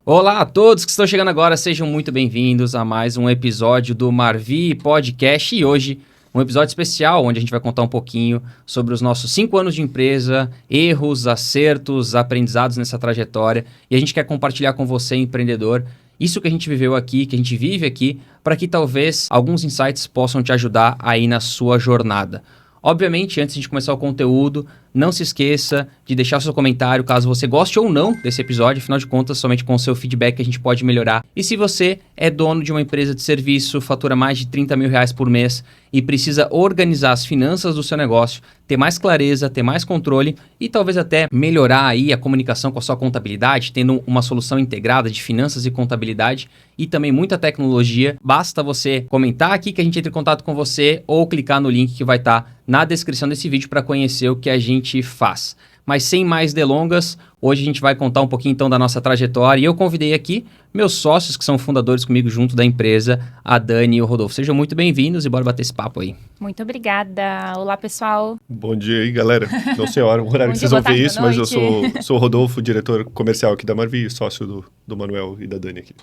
Olá a todos que estão chegando agora, sejam muito bem-vindos a mais um episódio do Marvi Podcast e hoje um episódio especial onde a gente vai contar um pouquinho sobre os nossos 5 anos de empresa, erros, acertos, aprendizados nessa trajetória e a gente quer compartilhar com você, empreendedor, isso que a gente viveu aqui, que a gente vive aqui, para que talvez alguns insights possam te ajudar aí na sua jornada. Obviamente, antes de começar o conteúdo, não se esqueça de deixar seu comentário caso você goste ou não desse episódio. Afinal de contas, somente com o seu feedback a gente pode melhorar. E se você é dono de uma empresa de serviço, fatura mais de 30 mil reais por mês e precisa organizar as finanças do seu negócio, ter mais clareza, ter mais controle e talvez até melhorar aí a comunicação com a sua contabilidade, tendo uma solução integrada de finanças e contabilidade e também muita tecnologia, basta você comentar aqui que a gente entre em contato com você ou clicar no link que vai estar na descrição desse vídeo para conhecer o que a gente faz. Mas sem mais delongas, hoje a gente vai contar um pouquinho então da nossa trajetória e eu convidei aqui meus sócios que são fundadores comigo junto da empresa, a Dani e o Rodolfo. Sejam muito bem-vindos e bora bater esse papo aí. Muito obrigada. Olá, pessoal. Bom dia aí, galera. Não sei a hora, o horário que vocês vão ver isso, mas eu sou o Rodolfo, diretor comercial aqui da Marvi, sócio do Manuel e da Dani aqui.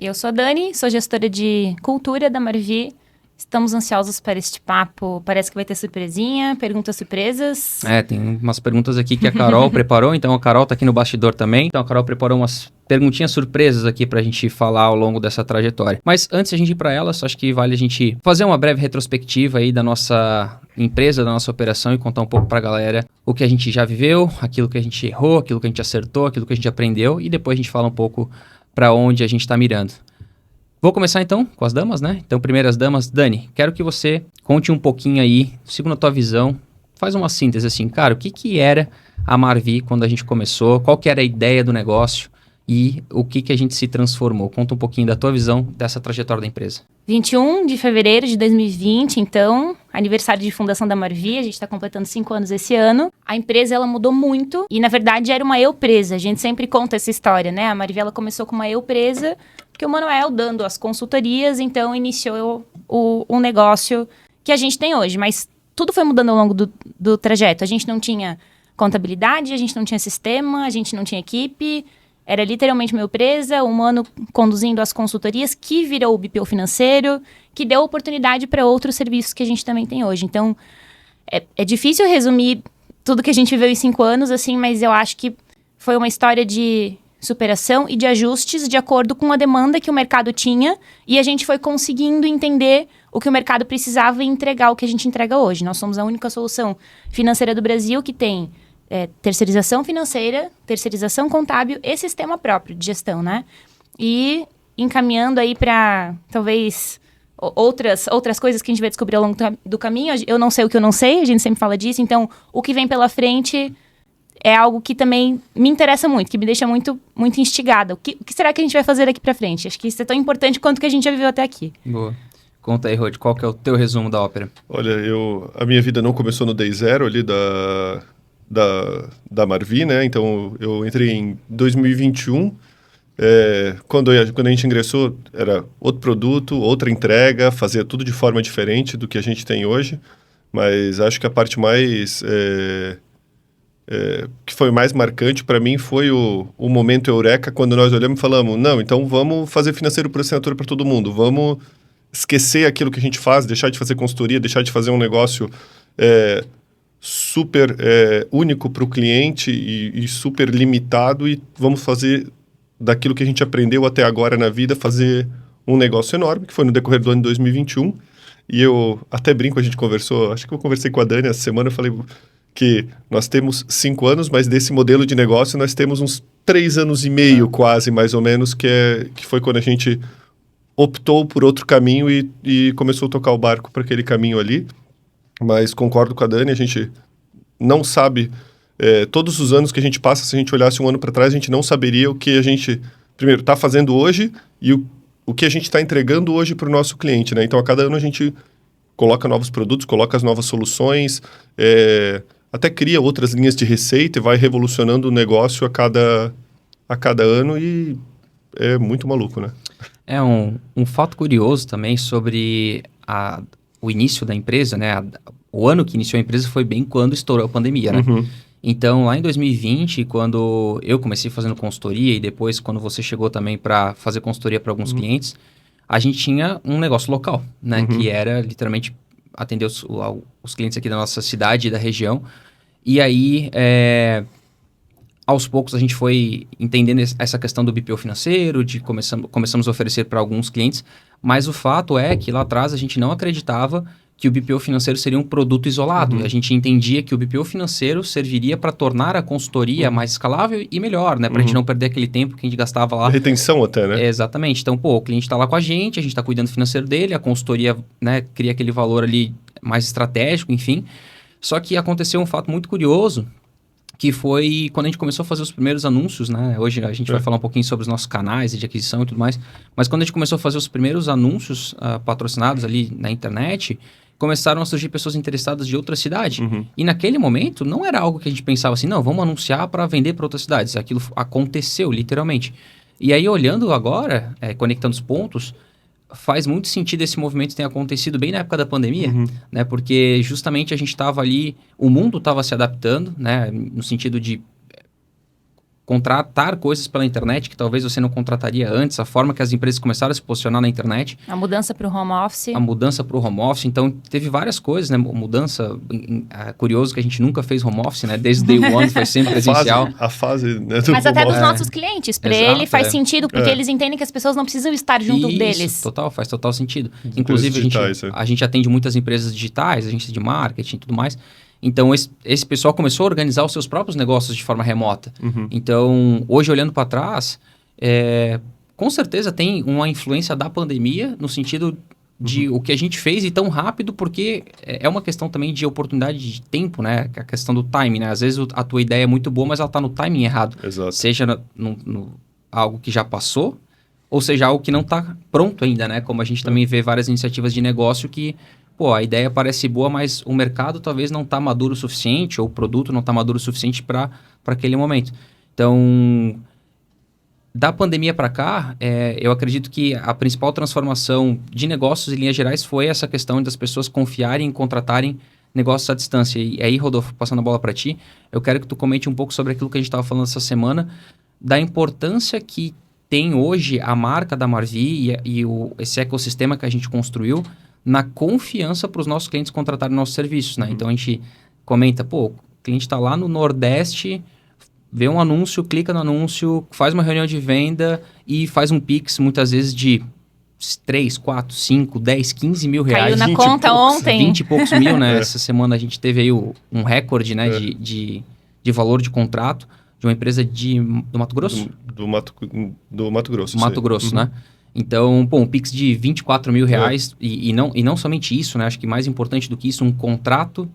Eu sou a Dani, sou gestora de cultura da Marvi. Estamos ansiosos para este papo. Parece que vai ter surpresinha, perguntas surpresas. Tem umas perguntas aqui que a Carol preparou, então a Carol tá aqui no bastidor também. Então a Carol preparou umas perguntinhas surpresas aqui pra gente falar ao longo dessa trajetória. Mas antes de a gente ir pra elas, acho que vale a gente fazer uma breve retrospectiva aí da nossa empresa, da nossa operação e contar um pouco pra galera o que a gente já viveu, aquilo que a gente errou, aquilo que a gente acertou, aquilo que a gente aprendeu e depois a gente fala um pouco pra onde a gente tá mirando. Vou começar então com as damas, né? Então, primeiras damas, Dani, quero que você conte um pouquinho aí, segundo a tua visão, faz uma síntese assim, cara, o que era a Marvi quando a gente começou, qual que era a ideia do negócio e o que a gente se transformou? Conta um pouquinho da tua visão dessa trajetória da empresa. 21 de fevereiro de 2020, então, aniversário de fundação da Marvi, a gente está completando 5 anos esse ano. A empresa, ela mudou muito e, na verdade, era uma eu-presa. A gente sempre conta essa história, né? A Marvi, ela começou com uma eu-presa, porque o Manuel, dando as consultorias, então, iniciou o negócio que a gente tem hoje. Mas tudo foi mudando ao longo do trajeto. A gente não tinha contabilidade, a gente não tinha sistema, a gente não tinha equipe. Era literalmente uma empresa, o Mano conduzindo as consultorias, que virou o BPO financeiro, que deu oportunidade para outros serviços que a gente também tem hoje. Então, é difícil resumir tudo que a gente viveu em 5 anos, assim, mas eu acho que foi uma história de superação e de ajustes de acordo com a demanda que o mercado tinha e a gente foi conseguindo entender o que o mercado precisava e entregar o que a gente entrega hoje. Nós somos a única solução financeira do Brasil que tem terceirização financeira, terceirização contábil e sistema próprio de gestão, né? E encaminhando aí para, talvez, outras coisas que a gente vai descobrir ao longo do caminho. Eu não sei o que eu não sei, a gente sempre fala disso. Então, o que vem pela frente é algo que também me interessa muito, que me deixa muito, muito instigada. O que será que a gente vai fazer daqui para frente? Acho que isso é tão importante quanto o que a gente já viveu até aqui. Boa. Conta aí, Rod, qual que é o teu resumo da ópera? Olha, a minha vida não começou no day zero ali da Marvi, né? Então, eu entrei em 2021. Quando a gente ingressou, era outro produto, outra entrega, fazia tudo de forma diferente do que a gente tem hoje. Mas acho que a parte mais... que foi mais marcante para mim foi o momento eureka, quando nós olhamos e falamos, não, então vamos fazer financeiro por assinatura para todo mundo, vamos esquecer aquilo que a gente faz, deixar de fazer consultoria, deixar de fazer um negócio super único para o cliente e super limitado e vamos fazer daquilo que a gente aprendeu até agora na vida, fazer um negócio enorme, que foi no decorrer do ano de 2021. E eu até brinco, a gente conversou, acho que eu conversei com a Dani essa semana, eu falei que nós temos 5 anos, mas desse modelo de negócio nós temos uns 3 anos e meio quase, mais ou menos, que foi quando a gente optou por outro caminho e começou a tocar o barco para aquele caminho ali. Mas concordo com a Dani, a gente não sabe, todos os anos que a gente passa, se a gente olhasse um ano para trás, a gente não saberia o que a gente, primeiro, está fazendo hoje e o que a gente está entregando hoje para o nosso cliente, né? Então, a cada ano a gente coloca novos produtos, coloca as novas soluções, até cria outras linhas de receita e vai revolucionando o negócio a cada ano e é muito maluco, né? É um fato curioso também sobre o início da empresa, né? O ano que iniciou a empresa foi bem quando estourou a pandemia, né? Uhum. Então, lá em 2020, quando eu comecei fazendo consultoria e depois quando você chegou também para fazer consultoria para alguns clientes, a gente tinha um negócio local, né? Que era literalmente atender os clientes aqui da nossa cidade e da região. E aí, aos poucos, a gente foi entendendo essa questão do BPO financeiro, começamos a oferecer para alguns clientes, mas o fato é que lá atrás a gente não acreditava que o BPO financeiro seria um produto isolado. A gente entendia que o BPO financeiro serviria para tornar a consultoria mais escalável e melhor, né? Para a gente não perder aquele tempo que a gente gastava lá. Retenção até, né? Exatamente. Então, o cliente está lá com a gente está cuidando do financeiro dele, a consultoria, né, cria aquele valor ali mais estratégico, enfim. Só que aconteceu um fato muito curioso, que foi quando a gente começou a fazer os primeiros anúncios, né? Hoje a gente vai falar um pouquinho sobre os nossos canais de aquisição e tudo mais, mas quando a gente começou a fazer os primeiros anúncios patrocinados ali na internet, começaram a surgir pessoas interessadas de outra cidade. E naquele momento, não era algo que a gente pensava assim, não, vamos anunciar para vender para outras cidades. Aquilo aconteceu, literalmente. E aí, olhando agora, conectando os pontos, faz muito sentido esse movimento ter acontecido bem na época da pandemia, né? Porque justamente a gente estava ali, o mundo estava se adaptando, né? No sentido de contratar coisas pela internet que talvez você não contrataria antes, a forma que as empresas começaram a se posicionar na internet. A mudança para o home office. A mudança para o home office. Então, teve várias coisas, né? Mudança, curioso que a gente nunca fez home office, né? Desde day one foi sempre presencial. A fase, né, Mas até dos nossos clientes. Para ele faz sentido, porque É. eles entendem que as pessoas não precisam estar junto Isso, deles. Total, faz total sentido. Inclusive, digitais, a gente atende muitas empresas digitais, agências de marketing e tudo mais. Então, esse pessoal começou a organizar os seus próprios negócios de forma remota. Então, hoje, olhando para trás, com certeza tem uma influência da pandemia no sentido de o que a gente fez e tão rápido, porque é uma questão também de oportunidade de tempo, né? A questão do timing, né? Às vezes a tua ideia é muito boa, mas ela está no timing errado. Exato. Seja no algo que já passou, ou seja, algo que não está pronto ainda, né? Como a gente também vê várias iniciativas de negócio que, pô, a ideia parece boa, mas o mercado talvez não está maduro o suficiente, ou o produto não está maduro o suficiente para aquele momento. Então, da pandemia para cá, eu acredito que a principal transformação de negócios em linhas gerais foi essa questão das pessoas confiarem e contratarem negócios à distância. E aí, Rodolfo, passando a bola para ti, eu quero que tu comente um pouco sobre aquilo que a gente estava falando essa semana, da importância que tem hoje a marca da Marvi esse ecossistema que a gente construiu na confiança para os nossos clientes contratarem nossos serviços, né? Então, a gente comenta, pô, o cliente está lá no Nordeste, vê um anúncio, clica no anúncio, faz uma reunião de venda e faz um Pix, muitas vezes, de 3, 4, 5, 10, 15 mil reais. Caiu na conta ontem. 20 e poucos mil, né? Essa semana a gente teve aí um recorde, né? De valor de contrato de uma empresa do Mato Grosso? Do Mato Grosso. Mato Grosso, né? Então, pô, um Pix de 24 mil reais e não somente isso, né? Acho que mais importante do que isso, um contrato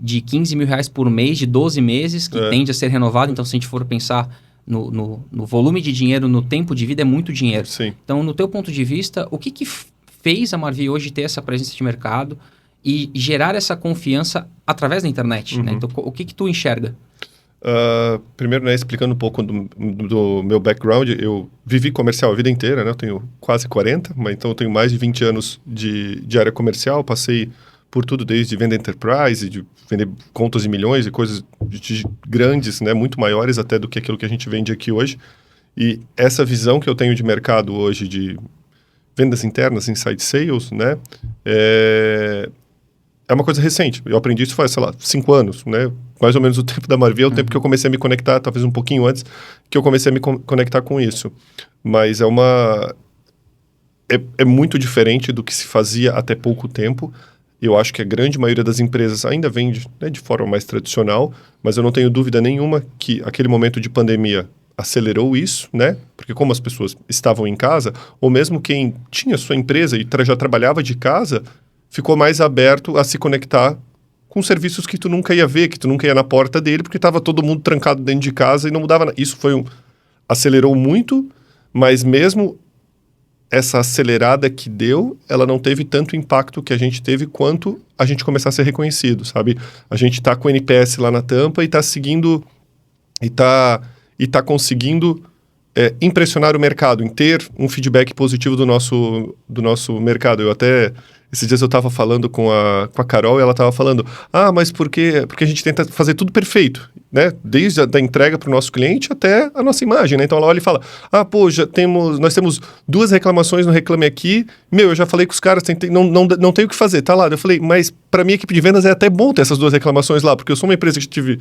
de 15 mil reais por mês, de 12 meses, que tende a ser renovado. Então, se a gente for pensar no volume de dinheiro, no tempo de vida, é muito dinheiro. Sim. Então, no teu ponto de vista, o que fez a Marvi hoje ter essa presença de mercado e gerar essa confiança através da internet, né? Então, o que tu enxerga? Primeiro, né, explicando um pouco do meu background, eu vivi comercial a vida inteira, né? Eu tenho quase 40, mas então eu tenho mais de 20 anos de área comercial, passei por tudo desde venda enterprise, de vender contas de milhões e coisas grandes, né? Muito maiores até do que aquilo que a gente vende aqui hoje. E essa visão que eu tenho de mercado hoje de vendas internas, inside sales, né? É uma coisa recente. Eu aprendi isso faz, sei lá, 5 anos, né? Mais ou menos o tempo da Marvi, é o tempo que eu comecei a me conectar, talvez um pouquinho antes, que eu comecei a me conectar com isso. Mas é muito diferente do que se fazia até pouco tempo. Eu acho que a grande maioria das empresas ainda vende, né, de forma mais tradicional, mas eu não tenho dúvida nenhuma que aquele momento de pandemia acelerou isso, né? Porque como as pessoas estavam em casa, ou mesmo quem tinha sua empresa e já trabalhava de casa, ficou mais aberto a se conectar com serviços que tu nunca ia ver, que tu nunca ia na porta dele, porque estava todo mundo trancado dentro de casa e não mudava nada. Isso acelerou muito, mas mesmo essa acelerada que deu, ela não teve tanto impacto que a gente teve quanto a gente começar a ser reconhecido, sabe? A gente tá com o NPS lá na tampa e tá seguindo, e tá conseguindo impressionar o mercado, em ter um feedback positivo do nosso mercado. Eu até Esses dias eu estava falando com a Carol e ela estava falando, mas porque a gente tenta fazer tudo perfeito, né? Desde a da entrega para o nosso cliente até a nossa imagem, né? Então ela olha e fala, nós temos 2 reclamações no Reclame Aqui, eu já falei com os caras, não tem o que fazer, tá lá. Eu falei, mas para minha equipe de vendas é até bom ter essas 2 reclamações lá, porque eu sou uma empresa que tive,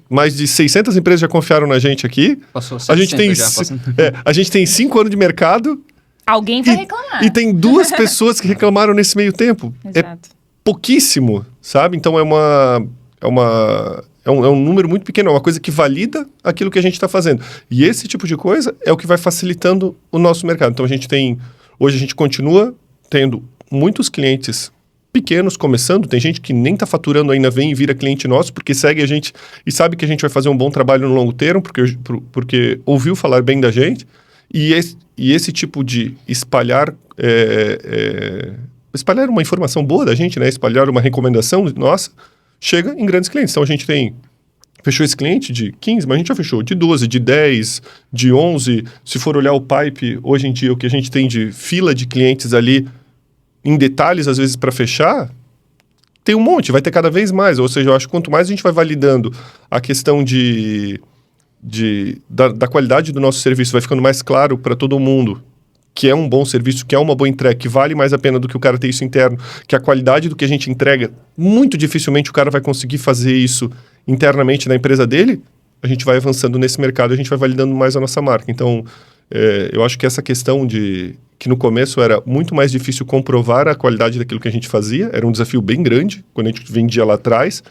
mais de 600 empresas já confiaram na gente aqui. Passou a gente tem a gente tem 5 anos de mercado. Alguém vai reclamar. E tem 2 pessoas que reclamaram nesse meio tempo. Exato. É pouquíssimo, sabe? Então é um número muito pequeno, é uma coisa que valida aquilo que a gente está fazendo. E esse tipo de coisa é o que vai facilitando o nosso mercado. Então hoje a gente continua tendo muitos clientes pequenos começando, tem gente que nem está faturando ainda, vem e vira cliente nosso, porque segue a gente e sabe que a gente vai fazer um bom trabalho no longo termo, porque ouviu falar bem da gente. E esse tipo de espalhar uma informação boa da gente, né? Espalhar uma recomendação nossa, chega em grandes clientes. Então a gente fechou esse cliente de 15, mas a gente já fechou de 12, de 10, de 11. Se for olhar o pipe, hoje em dia, o que a gente tem de fila de clientes ali, em detalhes, às vezes, para fechar, tem um monte, vai ter cada vez mais. Ou seja, eu acho que quanto mais a gente vai validando a questão da qualidade do nosso serviço, vai ficando mais claro para todo mundo que é um bom serviço, que é uma boa entrega, que vale mais a pena do que o cara ter isso interno, que a qualidade do que a gente entrega, muito dificilmente o cara vai conseguir fazer isso internamente na empresa dele, a gente vai avançando nesse mercado, a gente vai validando mais a nossa marca. Então, eu acho que essa questão que no começo era muito mais difícil comprovar a qualidade daquilo que a gente fazia, era um desafio bem grande, quando a gente vendia lá atrás,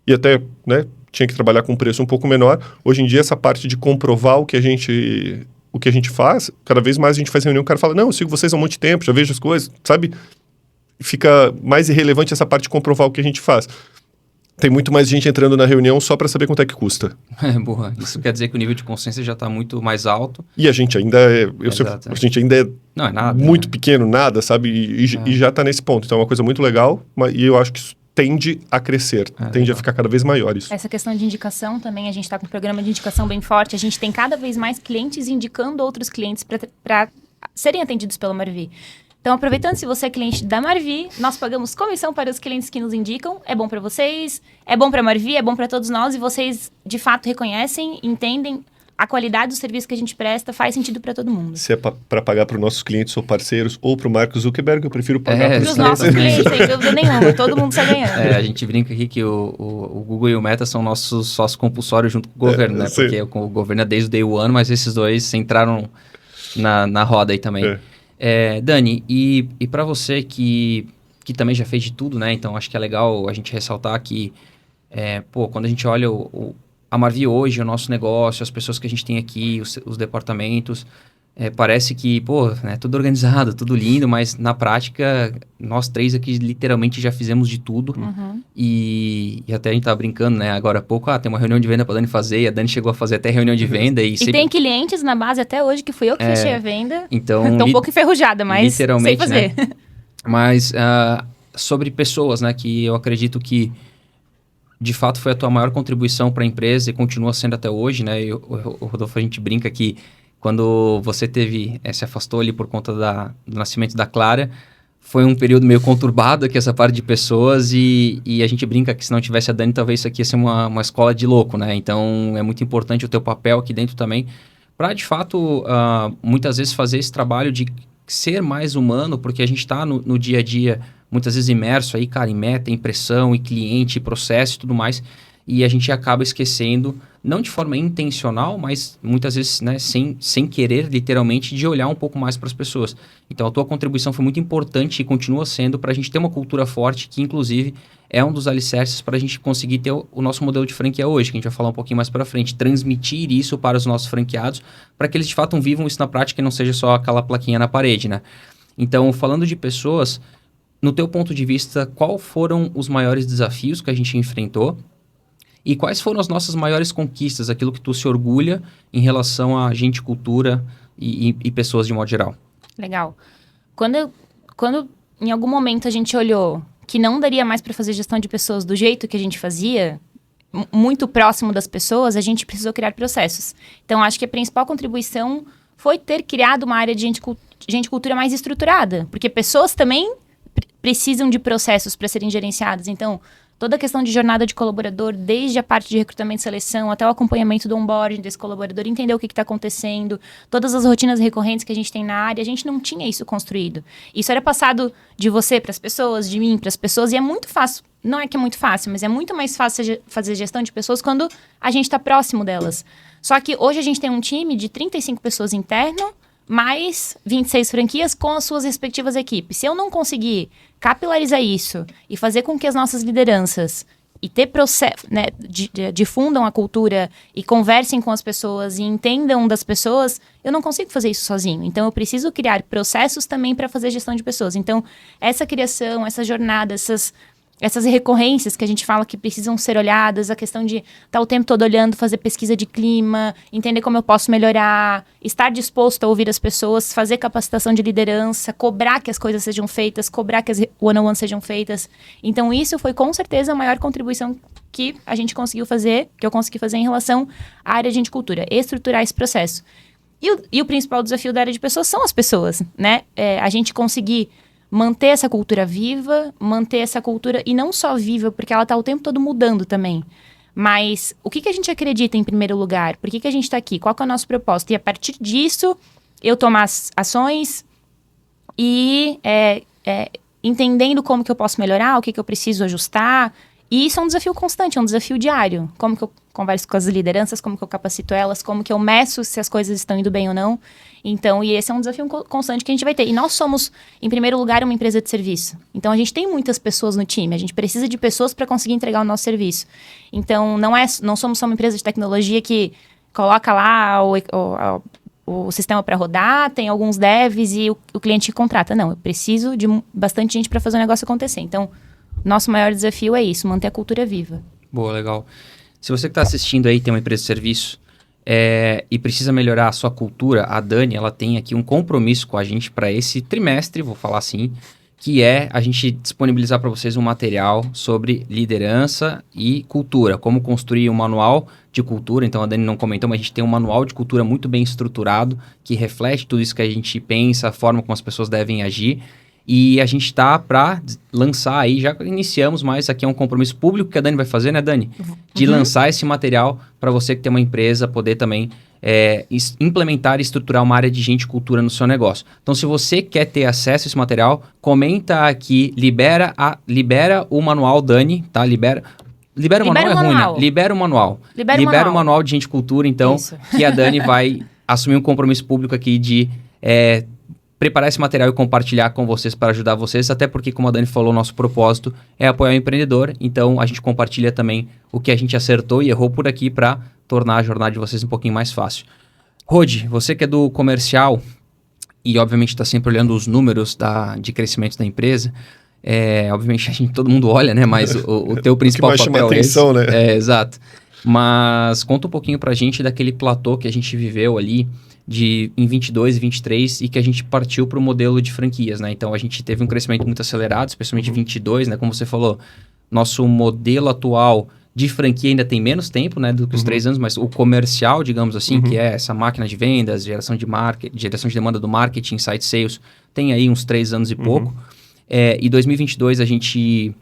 e até, né, tinha que trabalhar com um preço um pouco menor. Hoje em dia, essa parte de comprovar o que a gente faz, cada vez mais a gente faz reunião, o cara fala, não, eu sigo vocês há um monte de tempo, já vejo as coisas, sabe? Fica mais irrelevante essa parte de comprovar o que a gente faz. Tem muito mais gente entrando na reunião só para saber quanto é que custa. Boa. Isso quer dizer que o nível de consciência já está muito mais alto. E a gente ainda a gente ainda é não é nada, muito pequeno, nada, sabe? E já está nesse ponto. Então é uma coisa muito legal, e eu acho que isso tende a crescer, tende a ficar cada vez maior isso. Essa questão de indicação também, a gente está com um programa de indicação bem forte, a gente tem cada vez mais clientes indicando outros clientes para serem atendidos pela Marvi. Então, aproveitando, se você é cliente da Marvi, nós pagamos comissão para os clientes que nos indicam, é bom para vocês, é bom para a Marvi, é bom para todos nós, e vocês, de fato, reconhecem, entendem a qualidade do serviço que a gente presta, faz sentido para todo mundo. Se é para pagar para os nossos clientes ou parceiros, ou para o Mark Zuckerberg, eu prefiro pagar para os nossos clientes, sem dúvida nenhuma, todo mundo está ganhando. A gente brinca aqui que o Google e o Meta são nossos sócios compulsórios junto com o governo, né? Sim. Porque o governo é desde o day one, mas esses dois entraram na roda aí também. Dani, e para você que também já fez de tudo, né? Então, acho que é legal a gente ressaltar que, quando a gente olha a Marvi hoje, o nosso negócio, as pessoas que a gente tem aqui, os departamentos, parece que, né, tudo organizado, tudo lindo, mas na prática, nós 3 aqui literalmente já fizemos de tudo. Uhum. E até a gente tava brincando, né? Agora há pouco, tem uma reunião de venda pra Dani fazer, e a Dani chegou a fazer até reunião de venda. E tem clientes na base até hoje que fui eu que fechei a venda. Então, tô um pouco enferrujada, mas literalmente, sei fazer. Né? Mas sobre pessoas, né? Que eu acredito que de fato foi a tua maior contribuição para a empresa e continua sendo até hoje, né? O Rodolfo, a gente brinca que quando você se afastou ali por conta do nascimento da Clara, foi um período meio conturbado aqui, essa parte de pessoas, e a gente brinca que se não tivesse a Dani, talvez isso aqui ia ser uma escola de louco, né? Então, é muito importante o teu papel aqui dentro também, para, de fato, muitas vezes fazer esse trabalho de ser mais humano, porque a gente está no dia a dia, muitas vezes imerso aí, cara, em meta, em pressão, em cliente, processo e tudo mais, e a gente acaba esquecendo, não de forma intencional, mas muitas vezes, né, sem querer, literalmente, de olhar um pouco mais para as pessoas. Então, a tua contribuição foi muito importante e continua sendo para a gente ter uma cultura forte, que, inclusive, é um dos alicerces para a gente conseguir ter o nosso modelo de franquia hoje, que a gente vai falar um pouquinho mais para frente. Transmitir isso para os nossos franqueados, para que eles, de fato, vivam isso na prática e não seja só aquela plaquinha na parede, né? Então, falando de pessoas, no teu ponto de vista, qual foram os maiores desafios que a gente enfrentou? E quais foram as nossas maiores conquistas, aquilo que tu se orgulha em relação a gente, cultura e pessoas de modo geral? Legal. Quando em algum momento a gente olhou que não daria mais para fazer gestão de pessoas do jeito que a gente fazia, muito próximo das pessoas, a gente precisou criar processos. Então, acho que a principal contribuição foi ter criado uma área de gente cultura mais estruturada, porque pessoas também precisam de processos para serem gerenciados. Então, toda a questão de jornada de colaborador, desde a parte de recrutamento e seleção até o acompanhamento do onboarding desse colaborador, entender o que está acontecendo, todas as rotinas recorrentes que a gente tem na área, a gente não tinha isso construído. Isso era passado de você para as pessoas, de mim para as pessoas, e é muito fácil. Não é que é muito fácil, mas é muito mais fácil fazer gestão de pessoas quando a gente está próximo delas. Só que hoje a gente tem um time de 35 pessoas interno, mais 26 franquias com as suas respectivas equipes. Se eu não conseguir capilarizar isso e fazer com que as nossas lideranças e ter processo, né, difundam a cultura e conversem com as pessoas e entendam das pessoas, eu não consigo fazer isso sozinho. Então, eu preciso criar processos também para fazer gestão de pessoas. Então, essa criação, essa jornada, essas recorrências que a gente fala que precisam ser olhadas, a questão de estar o tempo todo olhando, fazer pesquisa de clima, entender como eu posso melhorar, estar disposto a ouvir as pessoas, fazer capacitação de liderança, cobrar que as coisas sejam feitas, cobrar que as one-on-one sejam feitas. Então, isso foi com certeza a maior contribuição que a gente conseguiu fazer, que eu consegui fazer em relação à área de gente cultura, estruturar esse processo. E o principal desafio da área de pessoas são as pessoas, né? A gente conseguir manter essa cultura viva, manter essa cultura, e não só viva, porque ela está o tempo todo mudando também. Mas o que a gente acredita em primeiro lugar? Por que a gente está aqui? Qual que é o nosso propósito? E a partir disso, eu tomar ações e entendendo como que eu posso melhorar, o que eu preciso ajustar. E isso é um desafio constante, é um desafio diário. Como que eu converso com as lideranças, como que eu capacito elas, como que eu meço se as coisas estão indo bem ou não. Então, e esse é um desafio constante que a gente vai ter. E nós somos, em primeiro lugar, uma empresa de serviço. Então, a gente tem muitas pessoas no time. A gente precisa de pessoas para conseguir entregar o nosso serviço. Então, não somos só uma empresa de tecnologia que coloca lá o sistema para rodar, tem alguns devs e o cliente contrata. Não, eu preciso de bastante gente para fazer o negócio acontecer. Então, nosso maior desafio é isso, manter a cultura viva. Boa, legal. Se você que está assistindo aí tem uma empresa de serviço e precisa melhorar a sua cultura, a Dani, ela tem aqui um compromisso com a gente para esse trimestre, vou falar assim, que é a gente disponibilizar para vocês um material sobre liderança e cultura, como construir um manual de cultura. Então, a Dani não comentou, mas a gente tem um manual de cultura muito bem estruturado, que reflete tudo isso que a gente pensa, a forma como as pessoas devem agir. E a gente está para lançar aí, já iniciamos, mas aqui é um compromisso público que a Dani vai fazer, né, Dani? De lançar esse material para você que tem uma empresa poder também implementar e estruturar uma área de gente e cultura no seu negócio. Então, se você quer ter acesso a esse material, comenta aqui, libera o manual, Dani, tá? Libera o manual é ruim, né? Libera o manual. Libera o manual de gente e cultura, então, que a Dani vai assumir um compromisso público aqui de preparar esse material e compartilhar com vocês para ajudar vocês, até porque, como a Dani falou, nosso propósito é apoiar o empreendedor, então a gente compartilha também o que a gente acertou e errou por aqui para tornar a jornada de vocês um pouquinho mais fácil. Rodi, você que é do comercial e obviamente está sempre olhando os números de crescimento da empresa, obviamente todo mundo olha, né? Mas o teu principal papel chama atenção, é esse. Né? Exato. Mas conta um pouquinho pra gente daquele platô que a gente viveu ali em 22 e 23 e que a gente partiu para o modelo de franquias, né? Então, a gente teve um crescimento muito acelerado, especialmente em 22, né? Como você falou, nosso modelo atual de franquia ainda tem menos tempo, né? Do que os 3 anos, mas o comercial, digamos assim, que é essa máquina de vendas, geração de demanda do marketing, site sales, tem aí uns 3 anos e pouco. E 2022 a gente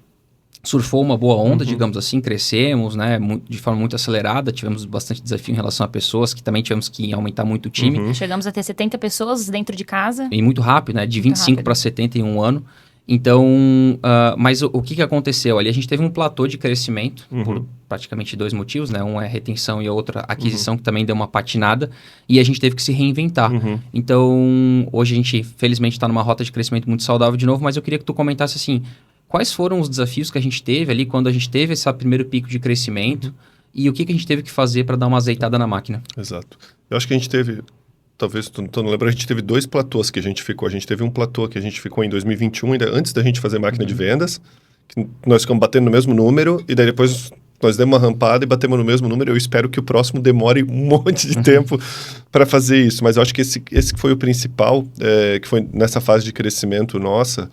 surfou uma boa onda, digamos assim, crescemos, né, de forma muito acelerada, tivemos bastante desafio em relação a pessoas, que também tivemos que aumentar muito o time. Chegamos a ter 70 pessoas dentro de casa. E muito rápido, né, de 25 para 70 em um ano. Então, mas o que aconteceu ali? A gente teve um platô de crescimento por praticamente 2 motivos, né? Um é retenção e a outra aquisição, que também deu uma patinada, e a gente teve que se reinventar. Então, hoje a gente, felizmente, está numa rota de crescimento muito saudável de novo, mas eu queria que tu comentasse assim, quais foram os desafios que a gente teve ali quando a gente teve esse primeiro pico de crescimento e o que a gente teve que fazer para dar uma azeitada na máquina? Exato. Eu acho que a gente teve, talvez tu não lembra, a gente teve 2 platôs que a gente ficou. A gente teve um platô que a gente ficou em 2021, ainda antes da gente fazer máquina de vendas, que nós ficamos batendo no mesmo número, e daí depois nós demos uma rampada e batemos no mesmo número. Eu espero que o próximo demore um monte de tempo para fazer isso, mas eu acho que esse foi o principal, que foi nessa fase de crescimento nossa,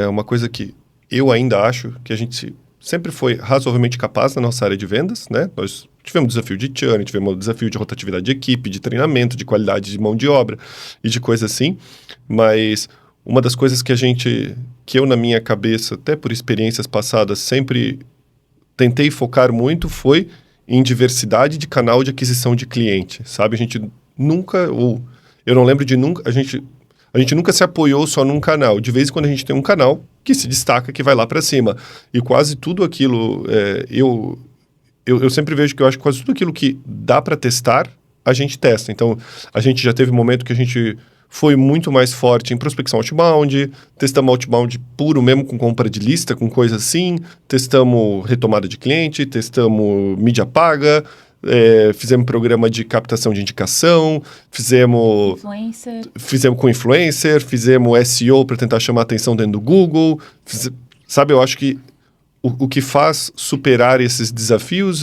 uma coisa que eu ainda acho que a gente sempre foi razoavelmente capaz na nossa área de vendas, né? Nós tivemos desafio de churn, tivemos desafio de rotatividade de equipe, de treinamento, de qualidade de mão de obra e de coisa assim, mas uma das coisas que a gente que eu, na minha cabeça, até por experiências passadas, sempre tentei focar muito foi em diversidade de canal de aquisição de cliente, sabe? A gente nunca, ou eu não lembro de nunca, a gente nunca se apoiou só num canal. De vez em quando a gente tem um canal que se destaca, que vai lá para cima. E quase tudo aquilo, eu sempre vejo que eu acho que quase tudo aquilo que dá para testar, a gente testa. Então, a gente já teve um momento que a gente foi muito mais forte em prospecção outbound, testamos outbound puro mesmo com compra de lista, com coisa assim, testamos retomada de cliente, testamos mídia paga, fizemos programa de captação de indicação, fizemos com influencer, fizemos SEO para tentar chamar atenção dentro do Google. Sabe, eu acho que o que faz superar esses desafios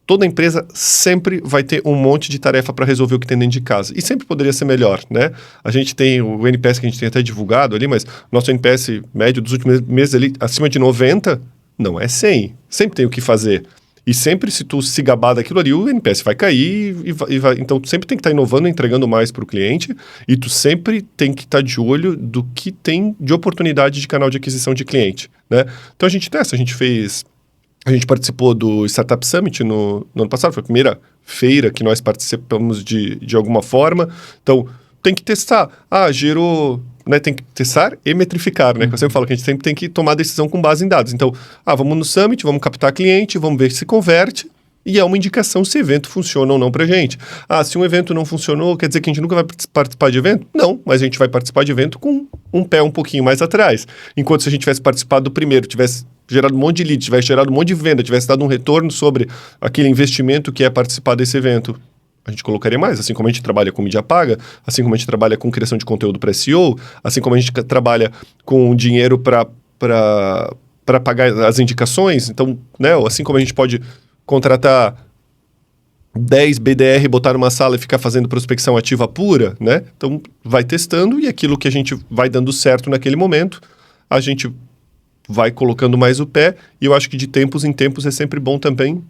toda empresa sempre vai ter um monte de tarefa para resolver o que tem dentro de casa. E sempre poderia ser melhor, né? A gente tem o NPS que a gente tem até divulgado ali, mas nosso NPS médio dos últimos meses ali, acima de 90, não é 100. Sempre tem o que fazer. E sempre, se tu se gabar daquilo ali, o NPS vai cair e vai. Então, tu sempre tem que estar inovando, entregando mais para o cliente, e tu sempre tem que estar de olho do que tem de oportunidade de canal de aquisição de cliente, né? Então, a gente testa, a gente participou do Startup Summit no ano passado, foi a primeira feira que nós participamos de alguma forma. Então, tem que testar. Gerou... Né, tem que testar e metrificar, né? Que eu sempre falo que a gente sempre tem que tomar decisão com base em dados. Então, vamos no Summit, vamos captar cliente, vamos ver se converte, e é uma indicação se evento funciona ou não pra gente. Se um evento não funcionou, quer dizer que a gente nunca vai participar de evento? Não, mas a gente vai participar de evento com um pé um pouquinho mais atrás. Enquanto se a gente tivesse participado do primeiro, tivesse gerado um monte de lead, tivesse gerado um monte de venda, tivesse dado um retorno sobre aquele investimento que é participar desse evento, a gente colocaria mais, assim como a gente trabalha com mídia paga, assim como a gente trabalha com criação de conteúdo para SEO, assim como a gente trabalha com dinheiro para pagar as indicações. Então, né, assim como a gente pode contratar 10 BDR, botar numa sala e ficar fazendo prospecção ativa pura, né? Então, vai testando e aquilo que a gente vai dando certo naquele momento, a gente vai colocando mais o pé. E eu acho que de tempos em tempos é sempre bom também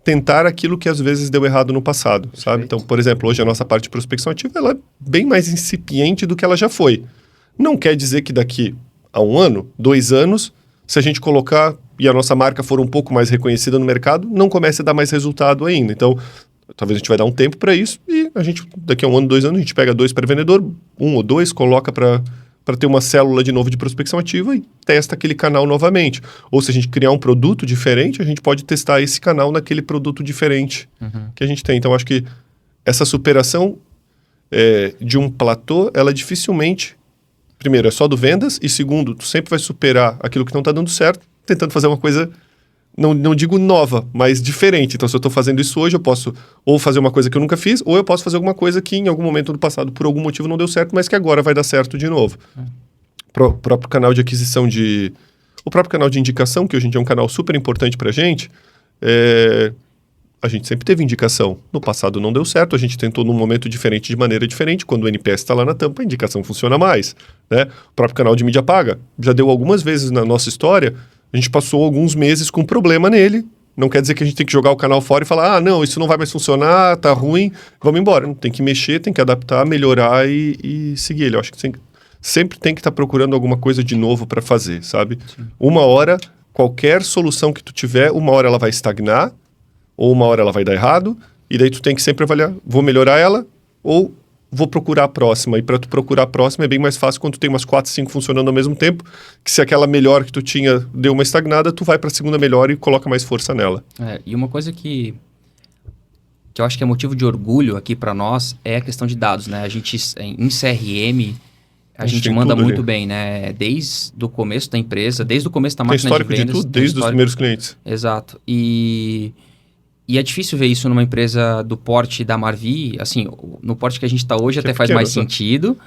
tentar aquilo que às vezes deu errado no passado, sabe? Então, por exemplo, hoje a nossa parte de prospecção ativa ela é bem mais incipiente do que ela já foi. Não quer dizer que daqui a 1 ano, 2 anos, se a gente colocar e a nossa marca for um pouco mais reconhecida no mercado, não comece a dar mais resultado ainda. Então, talvez a gente vai dar um tempo para isso e a gente, daqui a 1 ano, 2 anos, a gente pega 2 para vendedor, 1 ou 2, coloca para ter uma célula de novo de prospecção ativa e testa aquele canal novamente. Ou se a gente criar um produto diferente, a gente pode testar esse canal naquele produto diferente que a gente tem. Então, acho que essa superação de um platô, ela dificilmente, primeiro, é só do vendas, e segundo, tu sempre vai superar aquilo que não está dando certo, tentando fazer uma coisa, não digo nova, mas diferente. Então, se eu estou fazendo isso hoje, eu posso ou fazer uma coisa que eu nunca fiz, ou eu posso fazer alguma coisa que em algum momento do passado, por algum motivo, não deu certo, mas que agora vai dar certo de novo. Próprio canal de aquisição o próprio canal de indicação, que hoje em dia é um canal super importante para a gente gente sempre teve indicação. No passado não deu certo, a gente tentou num momento diferente, de maneira diferente. Quando o NPS está lá na tampa, a indicação funciona mais, né? O próprio canal de mídia paga já deu algumas vezes na nossa história. A gente passou alguns meses com problema nele. Não quer dizer que a gente tem que jogar o canal fora e falar, não, isso não vai mais funcionar, tá ruim, vamos embora. Não, tem que mexer, tem que adaptar, melhorar e seguir ele. Eu acho que sempre tem que estar procurando alguma coisa de novo para fazer, sabe? Sim. Uma hora, qualquer solução que tu tiver, uma hora ela vai estagnar, ou uma hora ela vai dar errado, e daí tu tem que sempre avaliar, vou melhorar ela, ou vou procurar a próxima. E para tu procurar a próxima é bem mais fácil quando tu tem umas 4, 5 funcionando ao mesmo tempo, que se aquela melhor que tu tinha deu uma estagnada, tu vai para a segunda melhor e coloca mais força nela. E uma coisa que eu acho que é motivo de orgulho aqui para nós é a questão de dados, né? A gente, em CRM, a gente manda muito ali bem, né? Desde o começo da empresa, desde o começo da máquina de vendas. Tem histórico de tudo, desde os primeiros clientes. Exato. E é difícil ver isso numa empresa do porte da Marvi, assim, no porte que a gente está hoje até faz mais sentido.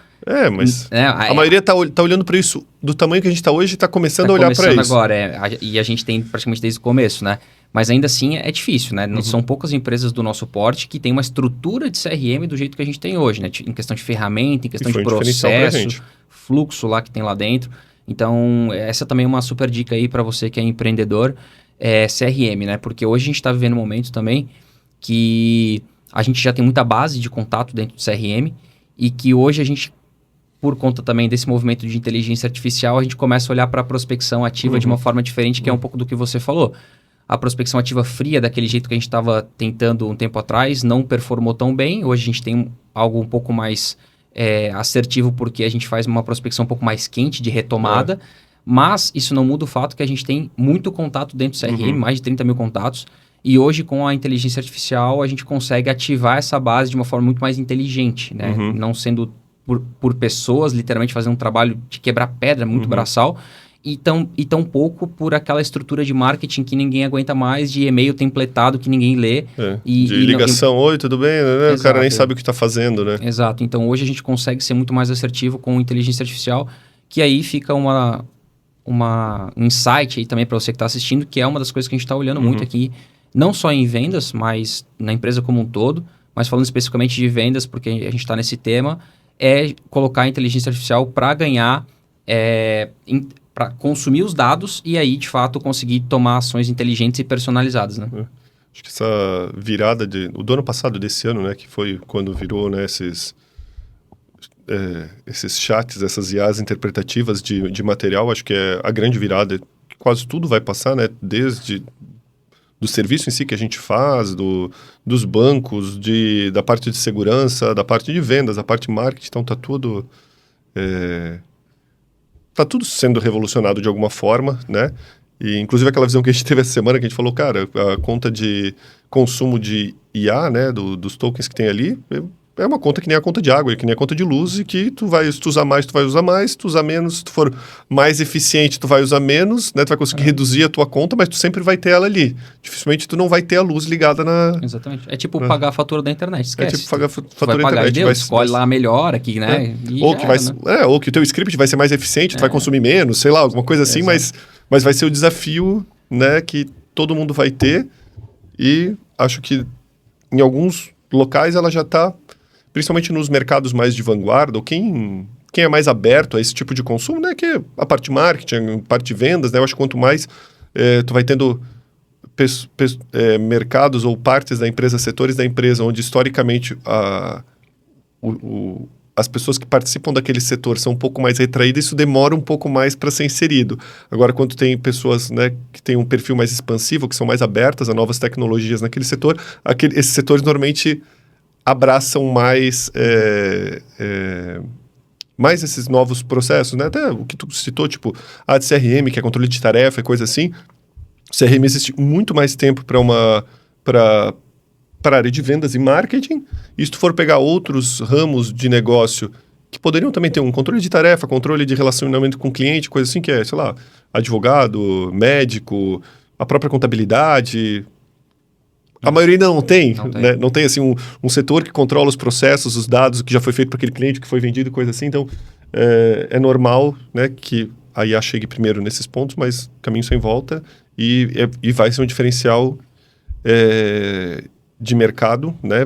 Mas a maioria tá olhando para isso, do tamanho que a gente está hoje, está começando a olhar para isso. Agora, e a gente tem praticamente desde o começo, né? Mas ainda assim é difícil, né? São poucas empresas do nosso porte que têm uma estrutura de CRM do jeito que a gente tem hoje, né? Em questão de ferramenta, em questão de processo, fluxo lá que tem lá dentro. Então, essa também é uma super dica aí para você que é empreendedor. CRM, né? Porque hoje a gente está vivendo um momento também que a gente já tem muita base de contato dentro do CRM e que hoje a gente por conta também desse movimento de inteligência artificial, a gente começa a olhar para a prospecção ativa de uma forma diferente, que é um pouco do que você falou. A prospecção ativa fria, daquele jeito que a gente estava tentando um tempo atrás, não performou tão bem. Hoje a gente tem algo um pouco mais assertivo, porque a gente faz uma prospecção um pouco mais quente, de retomada. Mas isso não muda o fato que a gente tem muito contato dentro do CRM, mais de 30 mil contatos. E hoje, com a inteligência artificial, a gente consegue ativar essa base de uma forma muito mais inteligente, né? Não sendo por pessoas, literalmente fazendo um trabalho de quebrar pedra, muito braçal, e tão pouco por aquela estrutura de marketing que ninguém aguenta mais, de e-mail templetado que ninguém lê. De ligação, oi, tudo bem? O cara nem sabe o que está fazendo, né? Exato. Então, hoje a gente consegue ser muito mais assertivo com inteligência artificial, que aí fica um insight aí também para você que está assistindo, que é uma das coisas que a gente está olhando muito aqui, não só em vendas, mas na empresa como um todo, mas falando especificamente de vendas, porque a gente está nesse tema, é colocar a inteligência artificial para ganhar, para consumir os dados e aí, de fato, conseguir tomar ações inteligentes e personalizadas, né? Acho que essa virada do ano passado, desse ano, né, que foi quando virou, né, esses chats, essas IAs interpretativas de material, acho que é a grande virada. Quase tudo vai passar, né, desde do serviço em si que a gente faz, dos bancos, da parte de segurança, da parte de vendas, da parte de marketing. Então tá tudo sendo revolucionado de alguma forma, né? E inclusive aquela visão que a gente teve essa semana, que a gente falou, cara, a conta de consumo de IA, né, dos tokens que tem ali, é uma conta que nem a conta de água, que nem a conta de luz, e que se tu usar mais, tu vai usar mais, se tu usar menos, se tu for mais eficiente, tu vai usar menos, né? Tu vai conseguir reduzir a tua conta, mas tu sempre vai ter ela ali. Dificilmente tu não vai ter a luz ligada na... Exatamente. É tipo pagar a fatura da internet, esquece. É tipo pagar a fatura da internet. Deus, escolhe lá melhor aqui, né? Ou que o teu script vai ser mais eficiente, tu vai consumir menos, sei lá, alguma coisa assim, mas vai ser o desafio, né, que todo mundo vai ter, e acho que em alguns locais ela já está... Principalmente nos mercados mais de vanguarda, ou quem é mais aberto a esse tipo de consumo, né? Que é a parte de marketing, a parte de vendas, né? Eu acho que quanto mais tu vai tendo mercados ou partes da empresa, setores da empresa, onde historicamente as pessoas que participam daquele setor são um pouco mais retraídas, isso demora um pouco mais para ser inserido. Agora, quando tem pessoas, né, que têm um perfil mais expansivo, que são mais abertas a novas tecnologias naquele setor, esses setores normalmente abraçam mais esses novos processos, né? Até o que tu citou, tipo, a de CRM, que é controle de tarefa e coisa assim. O CRM existe muito mais tempo para a área de vendas e marketing. E se tu for pegar outros ramos de negócio que poderiam também ter um controle de tarefa, controle de relacionamento com o cliente, coisa assim, que é, sei lá, advogado, médico, a própria contabilidade... A maioria ainda não tem, né? Não tem assim, um setor que controla os processos, os dados, o que já foi feito para aquele cliente, o que foi vendido, coisa assim. Então, é normal, né, que a IA chegue primeiro nesses pontos, mas caminho sem volta, e vai ser um diferencial de mercado, né,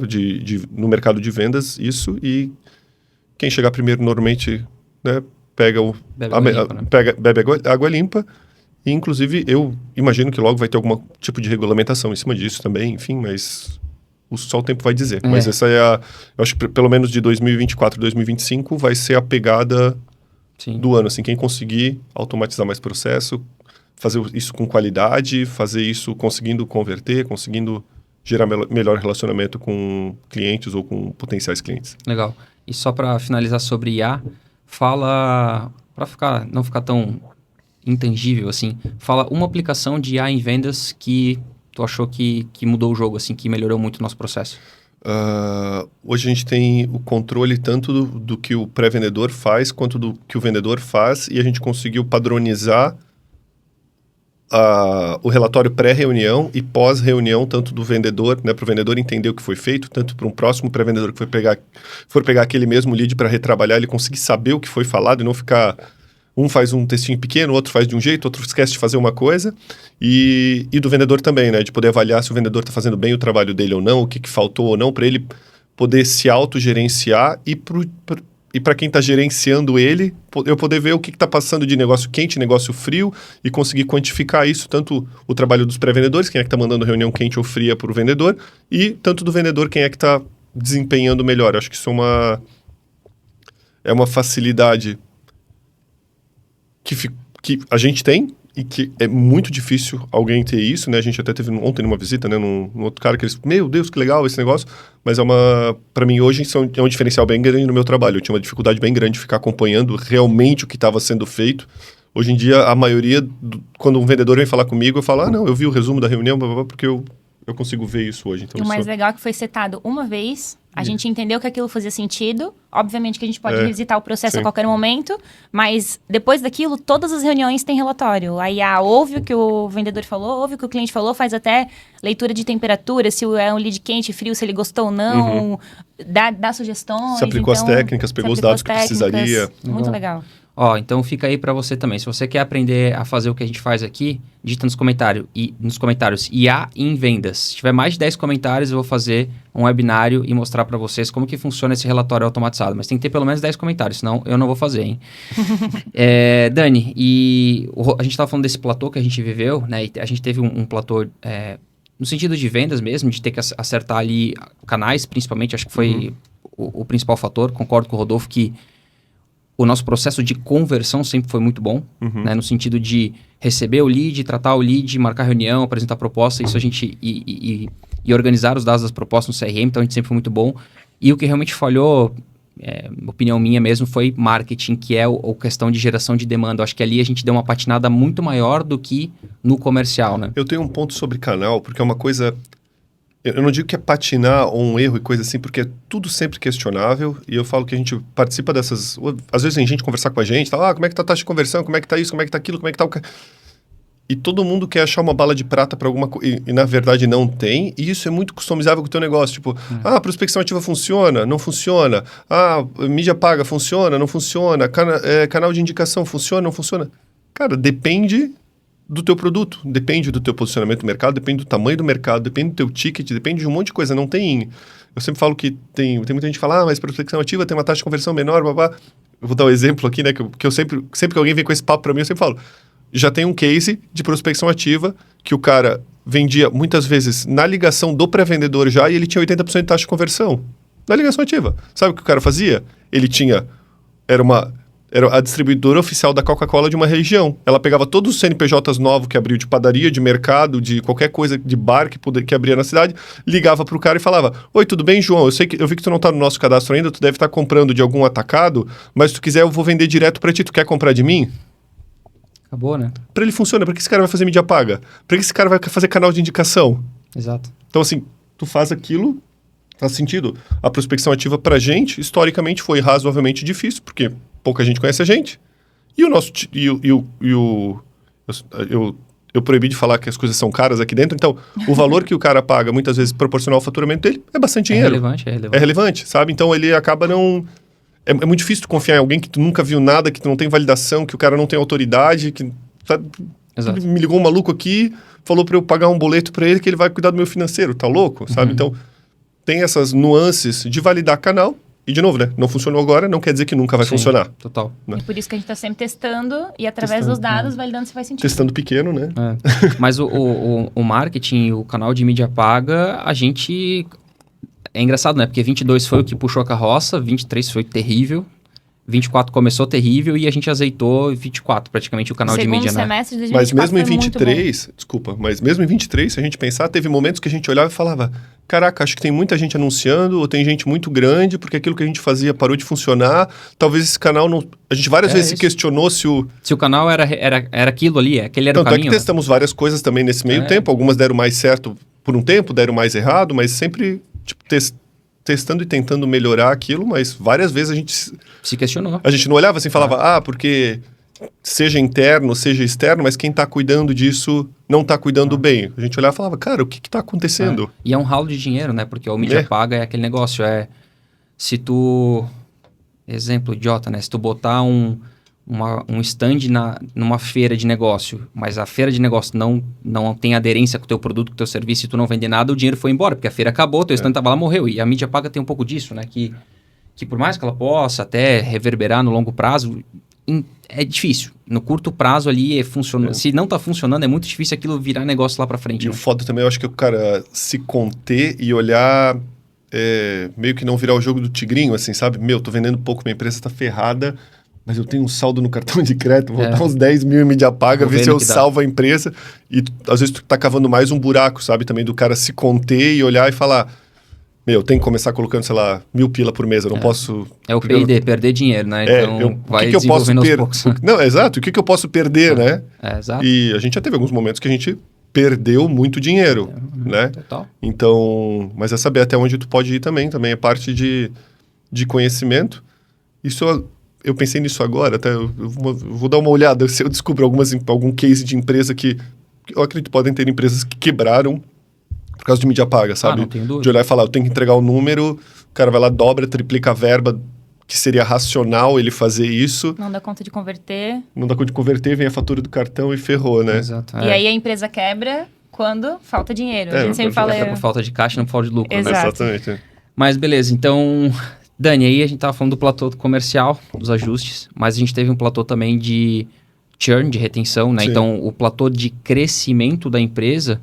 no mercado de vendas, isso, e quem chegar primeiro normalmente, né, bebe água limpa. E, inclusive, eu imagino que logo vai ter algum tipo de regulamentação em cima disso também, enfim, mas só o tempo vai dizer. Mas essa eu acho que pelo menos de 2024 a 2025 vai ser a pegada do ano. Assim, quem conseguir automatizar mais processo, fazer isso com qualidade, fazer isso conseguindo converter, conseguindo gerar melhor relacionamento com clientes ou com potenciais clientes. Legal. E só para finalizar sobre IA, fala, para não ficar tão intangível, assim, fala uma aplicação de IA em vendas que tu achou que mudou o jogo, assim, que melhorou muito o nosso processo. Hoje a gente tem o controle tanto do que o pré-vendedor faz, quanto do que o vendedor faz, e a gente conseguiu padronizar o relatório pré-reunião e pós-reunião, tanto do vendedor, né, para o vendedor entender o que foi feito, tanto para um próximo pré-vendedor que for pegar aquele mesmo lead para retrabalhar, ele conseguir saber o que foi falado e não ficar... Um faz um textinho pequeno, outro faz de um jeito, outro esquece de fazer uma coisa. E do vendedor também, né? De poder avaliar se o vendedor está fazendo bem o trabalho dele ou não, o que faltou ou não, para ele poder se autogerenciar e para quem está gerenciando ele, eu poder ver o que está passando de negócio quente, negócio frio, e conseguir quantificar isso, tanto o trabalho dos pré-vendedores, quem é que está mandando reunião quente ou fria para o vendedor, e tanto do vendedor, quem é que está desempenhando melhor. Eu acho que isso é uma facilidade que a gente tem e que é muito difícil alguém ter isso, né? A gente até teve ontem numa visita, né? Num outro cara que eles... Meu Deus, que legal esse negócio. Mas para mim hoje é um diferencial bem grande no meu trabalho. Eu tinha uma dificuldade bem grande de ficar acompanhando realmente o que estava sendo feito. Hoje em dia, a maioria, quando um vendedor vem falar comigo, eu falo, não, eu vi o resumo da reunião, blá, blá, blá, porque eu consigo ver isso hoje. Então, e o mais legal é que foi setado uma vez, a gente entendeu que aquilo fazia sentido, obviamente que a gente pode revisitar o processo a qualquer momento, mas depois daquilo, todas as reuniões têm relatório. A IA ouve o que o vendedor falou, ouve o que o cliente falou, faz até leitura de temperatura, se é um lead quente, frio, se ele gostou ou não, dá sugestões. Se aplicou as técnicas, pegou os dados que precisaria. Muito legal. Ó, então fica aí para você também. Se você quer aprender a fazer o que a gente faz aqui, digita nos comentários IA em vendas. Se tiver mais de 10 comentários, eu vou fazer um webinário e mostrar para vocês como que funciona esse relatório automatizado. Mas tem que ter pelo menos 10 comentários, senão eu não vou fazer, hein? Dani, a gente estava falando desse platô que a gente viveu, né? E a gente teve um platô no sentido de vendas mesmo, de ter que acertar ali canais, principalmente. Acho que foi o principal fator. Concordo com o Rodolfo que o nosso processo de conversão sempre foi muito bom, né? No sentido de receber o lead, tratar o lead, marcar reunião, apresentar proposta, isso a gente... E organizar os dados das propostas no CRM, então a gente sempre foi muito bom. E o que realmente falhou, opinião minha mesmo, foi marketing, que é a questão de geração de demanda. Eu acho que ali a gente deu uma patinada muito maior do que no comercial, né? Eu tenho um ponto sobre canal, porque é uma coisa... Eu não digo que é patinar ou um erro e coisa assim, porque é tudo sempre questionável, e eu falo que a gente participa dessas... Às vezes tem gente conversar com a gente, fala, como é que tá a taxa de conversão, como é que tá isso, como é que tá aquilo, como é que tá o... E todo mundo quer achar uma bala de prata para alguma coisa, e na verdade não tem, e isso é muito customizável com o teu negócio, tipo, prospecção ativa funciona, não funciona, mídia paga funciona, não funciona, canal de indicação funciona, não funciona. Cara, depende do teu produto, depende do teu posicionamento no mercado, depende do tamanho do mercado, depende do teu ticket, depende de um monte de coisa. Não tem... Eu sempre falo que tem muita gente que fala, mas prospecção ativa tem uma taxa de conversão menor, babá. Eu vou dar um exemplo aqui, né, que eu sempre que alguém vem com esse papo para mim, eu sempre falo, já tem um case de prospecção ativa que o cara vendia muitas vezes na ligação do pré-vendedor já e ele tinha 80% de taxa de conversão na ligação ativa. Sabe o que o cara fazia? Ele tinha... Era a distribuidora oficial da Coca-Cola de uma região. Ela pegava todos os CNPJs novos que abriu de padaria, de mercado, de qualquer coisa, de bar que abria na cidade, ligava pro cara e falava, oi, tudo bem, João? Eu vi que tu não tá no nosso cadastro ainda, tu deve estar comprando de algum atacado, mas se tu quiser eu vou vender direto pra ti, tu quer comprar de mim? Acabou, né? Pra ele funciona, pra que esse cara vai fazer mídia paga? Pra que esse cara vai fazer canal de indicação? Exato. Então assim, tu faz aquilo, faz sentido. A prospecção ativa pra gente, historicamente, foi razoavelmente difícil, porque pouca gente conhece a gente. E o nosso... Eu proibi de falar que as coisas são caras aqui dentro, então o valor que o cara paga, muitas vezes, proporcional ao faturamento dele, é bastante dinheiro. É relevante, sabe? Então ele acaba não... É muito difícil tu confiar em alguém que tu nunca viu nada, que tu não tem validação, que o cara não tem autoridade, que... Sabe? Exato. Me ligou um maluco aqui, falou pra eu pagar um boleto pra ele que ele vai cuidar do meu financeiro, tá louco? Sabe? Então tem essas nuances de validar canal. E, de novo, né? Não funcionou agora, não quer dizer que nunca vai funcionar. Total. Né? E por isso que a gente está sempre testando e através dos dados validando se faz sentido. Testando pequeno, né? Mas o marketing, o canal de mídia paga, a gente... É engraçado, né? Porque 22 foi o que puxou a carroça, 23 foi terrível, 24 começou terrível e a gente azeitou 24 praticamente o canal de mídia, né? Semestre de 2024 mas mesmo em foi 23, desculpa, mas mesmo em 23, se a gente pensar, teve momentos que a gente olhava e falava, caraca, acho que tem muita gente anunciando, ou tem gente muito grande, porque aquilo que a gente fazia parou de funcionar, talvez esse canal não... A gente várias vezes se questionou se o... Se o canal era aquilo ali, aquele era o caminho. Tanto é que testamos várias coisas também nesse meio tempo, algumas deram mais certo por um tempo, deram mais errado, mas sempre, tipo, testando e tentando melhorar aquilo, mas várias vezes a gente... Se questionou. A gente não olhava assim e falava, porque seja interno, seja externo, mas quem está cuidando disso não está cuidando bem. A gente olhava e falava, cara, o que está acontecendo? E é um ralo de dinheiro, né? Porque o mídia paga é aquele negócio, se tu... Exemplo idiota, né? Se tu botar um stand numa feira de negócio, mas a feira de negócio não tem aderência com o teu produto, com o teu serviço, e tu não vender nada, o dinheiro foi embora, porque a feira acabou, teu stand tava lá, morreu. E a mídia paga tem um pouco disso, né? Que por mais que ela possa até reverberar no longo prazo, é difícil. No curto prazo ali, se não tá funcionando, é muito difícil aquilo virar negócio lá pra frente. E o foda também, eu acho que o cara se conter e olhar meio que não virar o jogo do tigrinho, assim, sabe? Tô vendendo pouco, minha empresa tá ferrada, mas eu tenho um saldo no cartão de crédito, vou dar uns 10 mil em mídia paga, ver se eu salvo a empresa. E às vezes tu tá cavando mais um buraco, sabe? Também do cara se conter e olhar e falar... tem que começar colocando, sei lá, 1.000 pila por mês, eu não posso... É o P&D, perder dinheiro, né? Então, vai desenvolvendo aos poucos. Não, exato, o que eu posso perder, né? Exato. E a gente já teve alguns momentos que a gente perdeu muito dinheiro, né? Total. Então, mas é saber até onde tu pode ir também é parte de conhecimento. Isso, eu pensei nisso agora, até eu vou dar uma olhada, se eu descubro algum case de empresa que eu acredito que podem ter empresas que quebraram por causa de mídia paga, sabe? Não tenho dúvida. De olhar e falar, eu tenho que entregar o número, o cara vai lá, dobra, triplica a verba, que seria racional ele fazer isso. Não dá conta de converter. Não dá conta de converter, vem a fatura do cartão e ferrou, né? Exato. E aí a empresa quebra quando falta dinheiro. A gente sempre fala... Por falta de caixa, não por falta de lucro. Exato. Né? Exatamente. Mas beleza, então... Dani, aí a gente tava falando do platô comercial, dos ajustes, mas a gente teve um platô também de churn, de retenção, né? Sim. Então, o platô de crescimento da empresa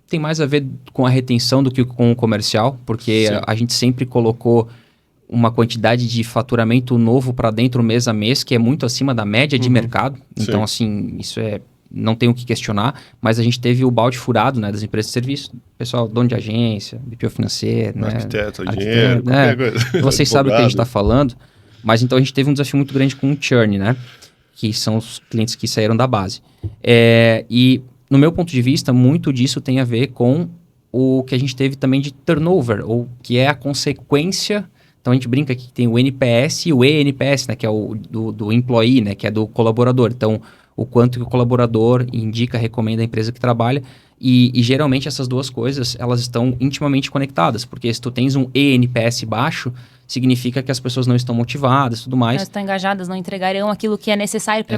tem mais a ver com a retenção do que com o comercial, porque a gente sempre colocou uma quantidade de faturamento novo para dentro mês a mês, que é muito acima da média de mercado. Então, assim, isso não tem o que questionar, mas a gente teve o balde furado, né, das empresas de serviço. Pessoal, dono de agência, BPO financeiro, né? Arquiteto, dinheiro, qualquer coisa. Vocês sabem o que a gente está falando, mas então a gente teve um desafio muito grande com o churn, né? Que são os clientes que saíram da base. E, no meu ponto de vista, muito disso tem a ver com o que a gente teve também de turnover, ou que é a consequência... Então, a gente brinca que tem o NPS e o eNPS, né? Que é o do employee, né? Que é do colaborador. Então, o quanto que o colaborador indica, recomenda a empresa que trabalha. E geralmente essas duas coisas, elas estão intimamente conectadas. Porque se tu tens um eNPS baixo, significa que as pessoas não estão motivadas e tudo mais. Não estão engajadas, não entregarão aquilo que é necessário para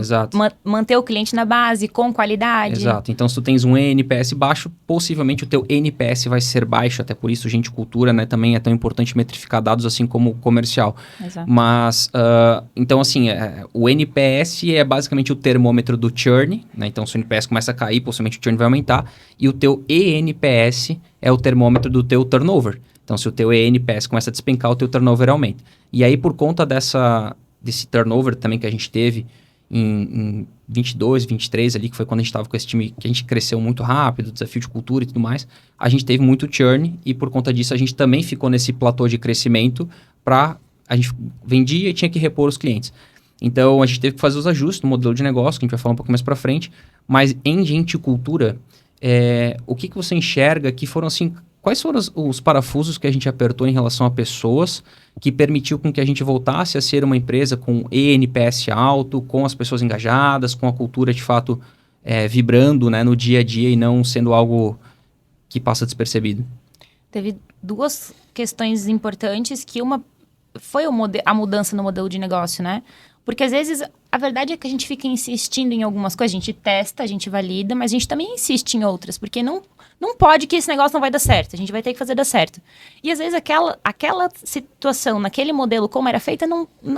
manter o cliente na base, com qualidade. Exato. Então, se tu tens um eNPS baixo, possivelmente o teu NPS vai ser baixo. Até por isso, gente, cultura, né? Também é tão importante metrificar dados assim como o comercial. Exato. Mas, então assim, o NPS é basicamente o termômetro do churn, né? Então, se o NPS começa a cair, possivelmente o churn vai aumentar. E o teu eNPS é o termômetro do teu turnover. Então, se o teu eNPS começa a despencar, o teu turnover aumenta. E aí, por conta desse turnover também que a gente teve em 22, 23 ali, que foi quando a gente estava com esse time, que a gente cresceu muito rápido, desafio de cultura e tudo mais, a gente teve muito churn e por conta disso a gente também ficou nesse platô de crescimento a gente vendia e tinha que repor os clientes. Então, a gente teve que fazer os ajustes no modelo de negócio, que a gente vai falar um pouco mais para frente, mas em gente e cultura, o que você enxerga que foram assim... Quais foram os parafusos que a gente apertou em relação a pessoas que permitiu com que a gente voltasse a ser uma empresa com eNPS alto, com as pessoas engajadas, com a cultura de fato vibrando, né, no dia a dia e não sendo algo que passa despercebido? Teve duas questões importantes, que uma foi a mudança no modelo de negócio, né? Porque às vezes a verdade é que a gente fica insistindo em algumas coisas, a gente testa, a gente valida, mas a gente também insiste em outras, porque não pode que esse negócio não vai dar certo, a gente vai ter que fazer dar certo. E às vezes aquela situação, naquele modelo como era feita,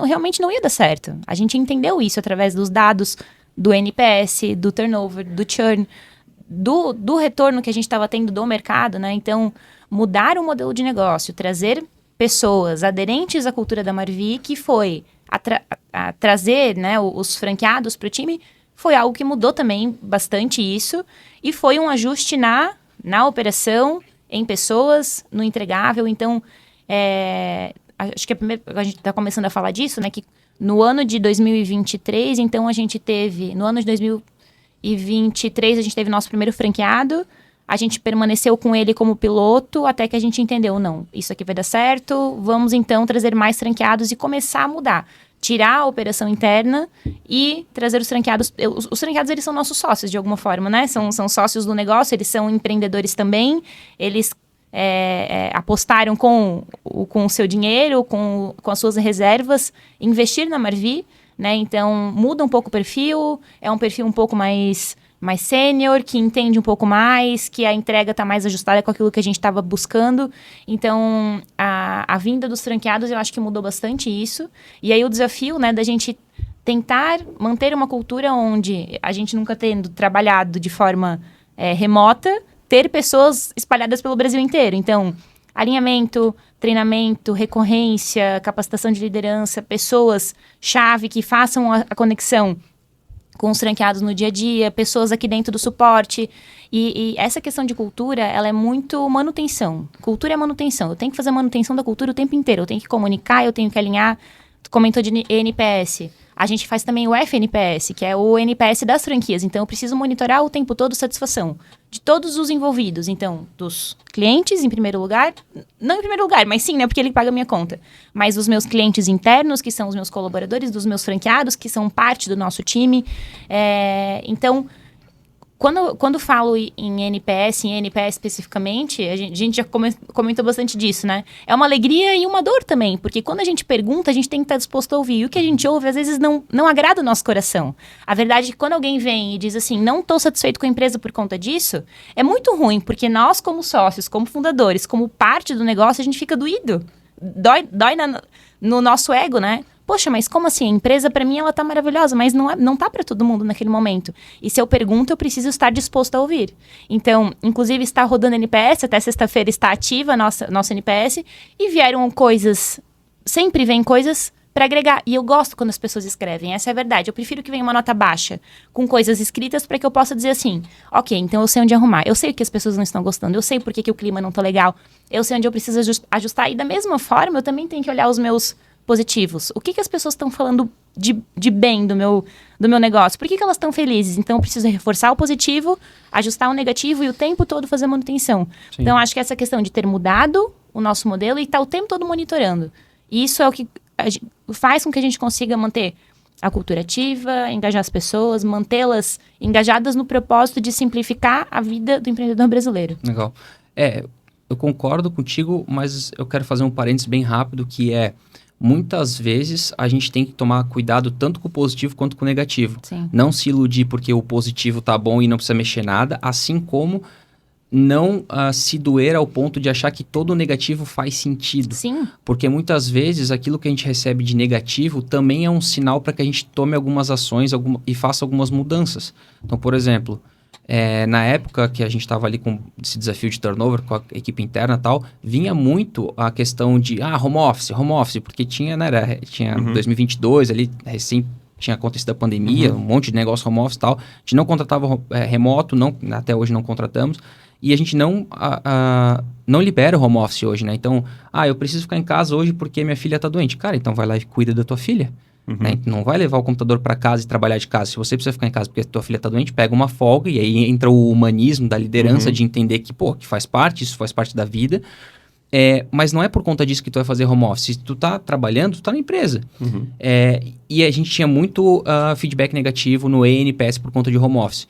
realmente não ia dar certo. A gente entendeu isso através dos dados do NPS, do turnover, do churn, do retorno que a gente estava tendo do mercado, né? Então, mudar o modelo de negócio, trazer pessoas aderentes à cultura da Marvi, que foi a trazer, né, os franqueados para o time, foi algo que mudou também bastante isso, e foi um ajuste na operação, em pessoas, no entregável. Então, acho que a gente está começando a falar disso, né, que no ano de 2023, então a gente teve, no ano de 2023 a gente teve nosso primeiro franqueado, a gente permaneceu com ele como piloto até que a gente entendeu, não, isso aqui vai dar certo, vamos então trazer mais franqueados e começar a mudar. Tirar a operação interna e trazer os franqueados. Os franqueados, eles são nossos sócios, de alguma forma, né? São sócios do negócio, eles são empreendedores também. Eles apostaram com o seu dinheiro, com as suas reservas, investir na Marvi, né? Então, muda um pouco o perfil, é um perfil um pouco mais sênior, que entende um pouco mais, que a entrega está mais ajustada com aquilo que a gente estava buscando. Então, a vinda dos franqueados, eu acho que mudou bastante isso. E aí o desafio, né, da gente tentar manter uma cultura onde a gente nunca tendo trabalhado de forma remota, ter pessoas espalhadas pelo Brasil inteiro. Então, alinhamento, treinamento, recorrência, capacitação de liderança, pessoas-chave que façam a conexão com os franqueados no dia a dia, pessoas aqui dentro do suporte. E essa questão de cultura, ela é muito manutenção. Cultura é manutenção. Eu tenho que fazer manutenção da cultura o tempo inteiro. Eu tenho que comunicar, eu tenho que alinhar. Tu comentou de NPS. A gente faz também o FNPS, que é o NPS das franquias. Então, eu preciso monitorar o tempo todo a satisfação de todos os envolvidos. Então, dos clientes, em primeiro lugar. Não em primeiro lugar, mas sim, né? Porque ele paga a minha conta. Mas os meus clientes internos, que são os meus colaboradores, dos meus franqueados, que são parte do nosso time. Então, quando falo em NPS especificamente, a gente já comentou bastante disso, né? É uma alegria e uma dor também, porque quando a gente pergunta, a gente tem que estar disposto a ouvir. E o que a gente ouve, às vezes, não agrada o nosso coração. A verdade é que quando alguém vem e diz assim, não estou satisfeito com a empresa por conta disso, é muito ruim, porque nós, como sócios, como fundadores, como parte do negócio, a gente fica doído. Dói no nosso ego, né? Poxa, mas como assim? A empresa, para mim, ela tá maravilhosa, mas não tá para todo mundo naquele momento. E se eu pergunto, eu preciso estar disposto a ouvir. Então, inclusive, está rodando NPS, até sexta-feira está ativa a nossa NPS, e vieram coisas, sempre vem coisas para agregar. E eu gosto quando as pessoas escrevem, essa é a verdade. Eu prefiro que venha uma nota baixa, com coisas escritas, para que eu possa dizer assim, ok, então eu sei onde arrumar, eu sei o que as pessoas não estão gostando, eu sei por que o clima não tá legal, eu sei onde eu preciso ajustar. E da mesma forma, eu também tenho que olhar os meus positivos. O que as pessoas estão falando de bem do meu negócio? Por que elas estão felizes? Então, eu preciso reforçar o positivo, ajustar o negativo e o tempo todo fazer manutenção. Sim. Então, acho que essa questão de ter mudado o nosso modelo e estar o tempo todo monitorando. E isso é o que faz com que a gente consiga manter a cultura ativa, engajar as pessoas, mantê-las engajadas no propósito de simplificar a vida do empreendedor brasileiro. Legal. Eu concordo contigo, mas eu quero fazer um parênteses bem rápido, que muitas vezes a gente tem que tomar cuidado tanto com o positivo quanto com o negativo. Sim. Não se iludir porque o positivo tá bom e não precisa mexer nada, assim como não se doer ao ponto de achar que todo o negativo faz sentido. Sim. Porque muitas vezes aquilo que a gente recebe de negativo também é um sinal para que a gente tome algumas ações e faça algumas mudanças. Então, por exemplo, na época que a gente estava ali com esse desafio de turnover com a equipe interna e tal, vinha muito a questão de home office, porque tinha 2022 ali, recém tinha acontecido a pandemia, um monte de negócio home office e tal, a gente não contratava remoto, até hoje não contratamos, e a gente não libera o home office hoje, né? Então, eu preciso ficar em casa hoje porque minha filha está doente. Cara, então vai lá e cuida da tua filha. Né? Não vai levar o computador para casa e trabalhar de casa. Se você precisa ficar em casa porque a tua filha está doente, pega uma folga, e aí entra o humanismo da liderança de entender que, que faz parte, isso faz parte da vida. Mas não é por conta disso que tu vai fazer home office. Se tu tá trabalhando, tu tá na empresa. E a gente tinha muito feedback negativo no ENPS por conta de home office.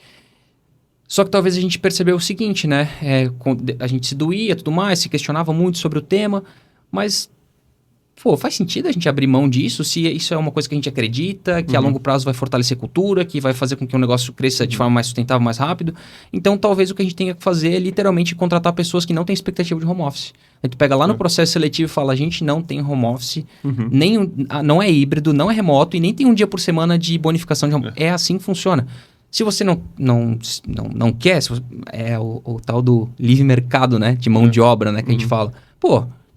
Só que talvez a gente percebeu o seguinte, né? A gente se doía e tudo mais, se questionava muito sobre o tema, mas faz sentido a gente abrir mão disso se isso é uma coisa que a gente acredita, que a longo prazo vai fortalecer a cultura, que vai fazer com que o negócio cresça de forma mais sustentável, mais rápido. Então, talvez o que a gente tenha que fazer é literalmente contratar pessoas que não têm expectativa de home office. A gente pega lá no processo seletivo e fala, a gente não tem home office, não é híbrido, não é remoto e nem tem um dia por semana de bonificação de home office. É assim que funciona. Se você não quer, é o tal do livre mercado, né? De mão de obra, né? Que a gente fala.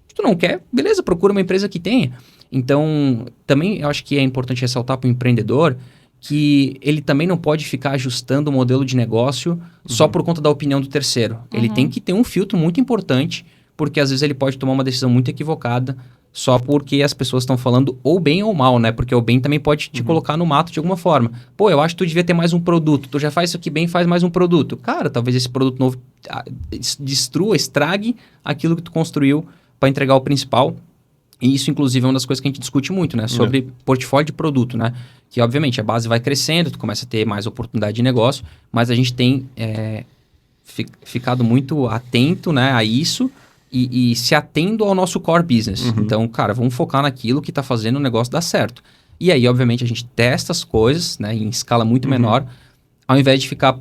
Se tu não quer, beleza, procura uma empresa que tenha. Então, também eu acho que é importante ressaltar para o empreendedor que ele também não pode ficar ajustando o modelo de negócio só por conta da opinião do terceiro. Ele tem que ter um filtro muito importante, porque às vezes ele pode tomar uma decisão muito equivocada só porque as pessoas estão falando ou bem ou mal, né? Porque o bem também pode te colocar no mato de alguma forma. Eu acho que tu devia ter mais um produto. Tu já faz isso aqui bem, faz mais um produto. Cara, talvez esse produto novo estrague aquilo que tu construiu para entregar o principal. E isso, inclusive, é uma das coisas que a gente discute muito, né? Sobre portfólio de produto, né? Que, obviamente, a base vai crescendo, tu começa a ter mais oportunidade de negócio, mas a gente tem ficado muito atento, né, a isso e se atendo ao nosso core business. Então, cara, vamos focar naquilo que está fazendo o negócio dar certo. E aí, obviamente, a gente testa as coisas, né, em escala muito menor, ao invés de ficar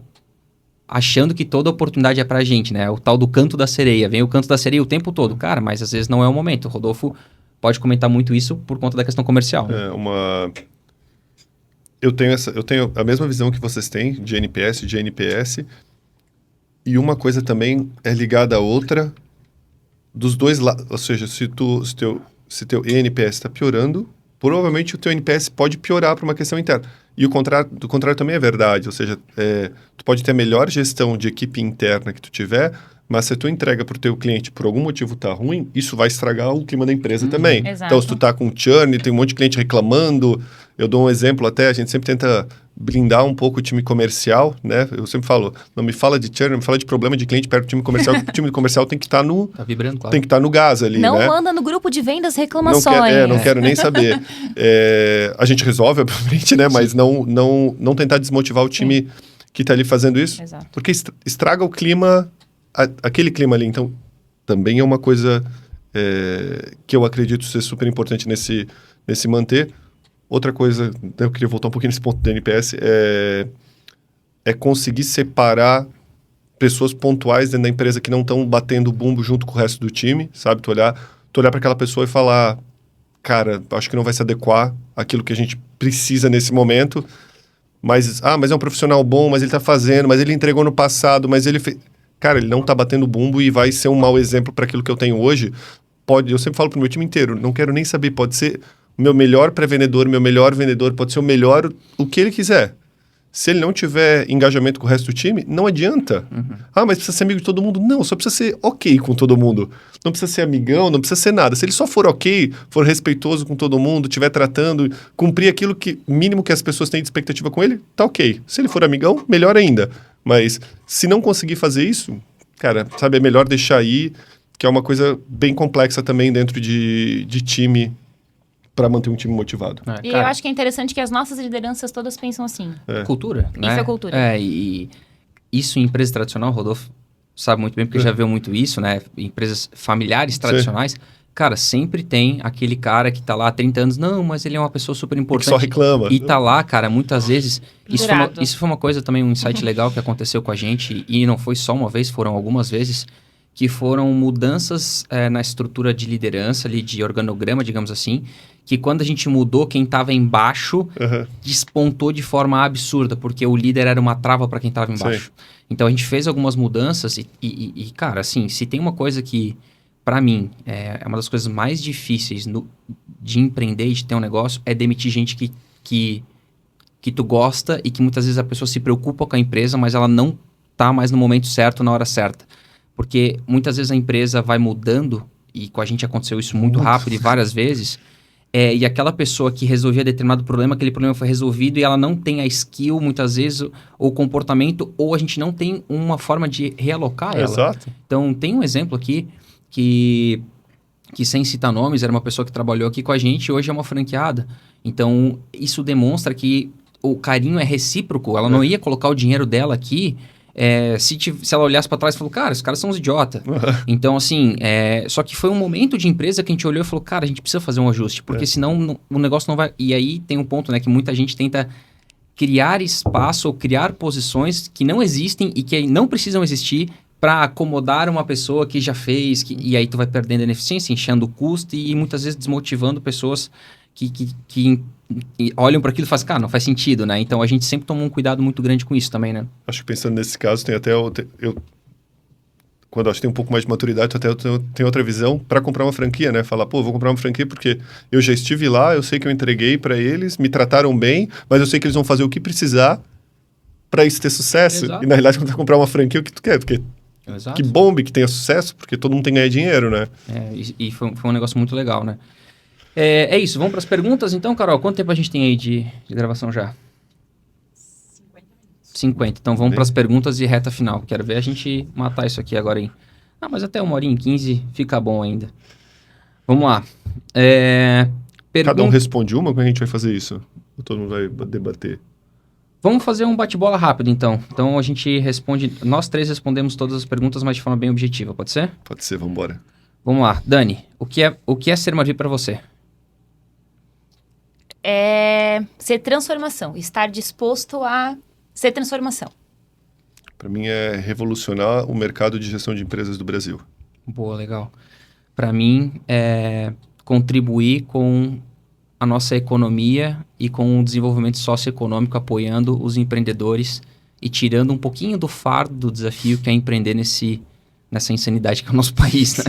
achando que toda oportunidade é pra gente, né? O tal do canto da sereia. Vem o canto da sereia o tempo todo. Cara, mas às vezes não é o momento. O Rodolfo pode comentar muito isso por conta da questão comercial. Eu tenho a mesma visão que vocês têm de NPS. E uma coisa também é ligada à outra dos dois lados. Ou seja, se teu NPS está piorando, provavelmente o teu NPS pode piorar por uma questão interna. E do contrário também é verdade. Ou seja, tu pode ter a melhor gestão de equipe interna que tu tiver, mas se tu entrega para o teu cliente por algum motivo tá ruim, isso vai estragar o clima da empresa também. Exato. Então, se tu tá com churn, tem um monte de cliente reclamando, eu dou um exemplo até, a gente sempre tenta blindar um pouco o time comercial, né? Eu sempre falo, não me fala de churn, não me fala de problema de cliente perto do time comercial, porque o time comercial tem que estar Tá vibrando, claro. tem que estar no gás ali, Não né? manda no grupo de vendas reclamações. Não quero nem saber. A gente resolve, obviamente, né? Mas não tentar desmotivar o time que está ali fazendo isso. Exato. Porque estraga o clima, aquele clima ali. Então, também é uma coisa que eu acredito ser super importante nesse manter. Outra coisa, eu queria voltar um pouquinho nesse ponto do NPS, é conseguir separar pessoas pontuais dentro da empresa que não estão batendo bumbo junto com o resto do time, sabe? Tu olhar para aquela pessoa e falar, cara, acho que não vai se adequar àquilo que a gente precisa nesse momento, mas é um profissional bom, mas ele tá fazendo, mas ele entregou no passado, mas ele fez... Cara, ele não tá batendo bumbo e vai ser um mau exemplo para aquilo que eu tenho hoje. Eu sempre falo pro meu time inteiro, não quero nem saber, pode ser o meu melhor pré-vendedor, meu melhor vendedor, pode ser o melhor, o que ele quiser. Se ele não tiver engajamento com o resto do time, não adianta. Mas precisa ser amigo de todo mundo? Não, só precisa ser ok com todo mundo. Não precisa ser amigão, não precisa ser nada. Se ele só for ok, for respeitoso com todo mundo, estiver tratando, cumprir aquilo mínimo que as pessoas têm de expectativa com ele, tá ok. Se ele for amigão, melhor ainda. Mas se não conseguir fazer isso, cara, sabe, é melhor deixar aí, que é uma coisa bem complexa também dentro de time, para manter um time motivado. E eu acho que é interessante que as nossas lideranças todas pensam assim. Cultura, né? Isso é cultura. E isso em empresa tradicional, Rodolfo sabe muito bem, porque já viu muito isso, né? Empresas familiares tradicionais, cara, sempre tem aquele cara que tá lá há 30 anos, não, mas ele é uma pessoa super importante. Que só reclama. E tá lá, cara, muitas vezes... Pendurado. Isso foi uma coisa também, um insight legal que aconteceu com a gente, e não foi só uma vez, foram algumas vezes, que foram mudanças na estrutura de liderança, ali, de organograma, digamos assim, que quando a gente mudou, quem estava embaixo despontou de forma absurda, porque o líder era uma trava para quem estava embaixo. Sim. Então a gente fez algumas mudanças e, cara, assim, se tem uma coisa que, para mim, é uma das coisas mais difíceis de empreender e de ter um negócio, é demitir gente que tu gosta e que muitas vezes a pessoa se preocupa com a empresa, mas ela não tá mais no momento certo, na hora certa. Porque muitas vezes a empresa vai mudando, e com a gente aconteceu isso muito rápido e várias vezes, e aquela pessoa que resolvia determinado problema, aquele problema foi resolvido e ela não tem a skill, muitas vezes, ou comportamento, ou a gente não tem uma forma de realocar ela. Exato. Então, tem um exemplo aqui que sem citar nomes, era uma pessoa que trabalhou aqui com a gente e hoje é uma franqueada. Então, isso demonstra que o carinho é recíproco. Ela não ia colocar o dinheiro dela aqui... se ela olhasse para trás e falou, cara, os caras são uns idiotas. Então, assim, só que foi um momento de empresa que a gente olhou e falou, cara, a gente precisa fazer um ajuste, porque senão o negócio não vai... E aí tem um ponto, né, que muita gente tenta criar espaço ou criar posições que não existem e que não precisam existir para acomodar uma pessoa que já fez, e aí tu vai perdendo eficiência, enchendo o custo e muitas vezes desmotivando pessoas que olham para aquilo e fazem, cara, não faz sentido, né? Então a gente sempre toma um cuidado muito grande com isso também, né? Acho que pensando nesse caso, tem até quando eu acho que tem um pouco mais de maturidade, até eu tenho outra visão para comprar uma franquia, né? Falar, vou comprar uma franquia porque eu já estive lá, eu sei que eu entreguei para eles, me trataram bem, mas eu sei que eles vão fazer o que precisar para isso ter sucesso. Exato. E na realidade, quando tu vai comprar uma franquia, o que tu quer? Porque Exato. que bombe, que tenha sucesso, porque todo mundo tem que ganhar dinheiro, né? E foi um negócio muito legal, né? É isso, vamos para as perguntas então, Carol? Quanto tempo a gente tem aí de gravação já? 50. Então vamos para as perguntas e reta final. Quero ver a gente matar isso aqui agora, hein? Mas até 1h15 fica bom ainda. Vamos lá. Cada um responde uma, como a gente vai fazer isso? Ou todo mundo vai debater? Vamos fazer um bate-bola rápido, então. Então a gente responde... Nós três respondemos todas as perguntas, mas de forma bem objetiva, pode ser? Pode ser, vamos embora. Vamos lá. Dani, o que é ser Marvi para você? Ser transformação. Estar disposto a ser transformação. Para mim é revolucionar o mercado de gestão de empresas do Brasil. Boa, legal. Para mim é contribuir com a nossa economia e com o desenvolvimento socioeconômico, apoiando os empreendedores e tirando um pouquinho do fardo do desafio que é empreender nesse nessa insanidade que é o nosso país, né?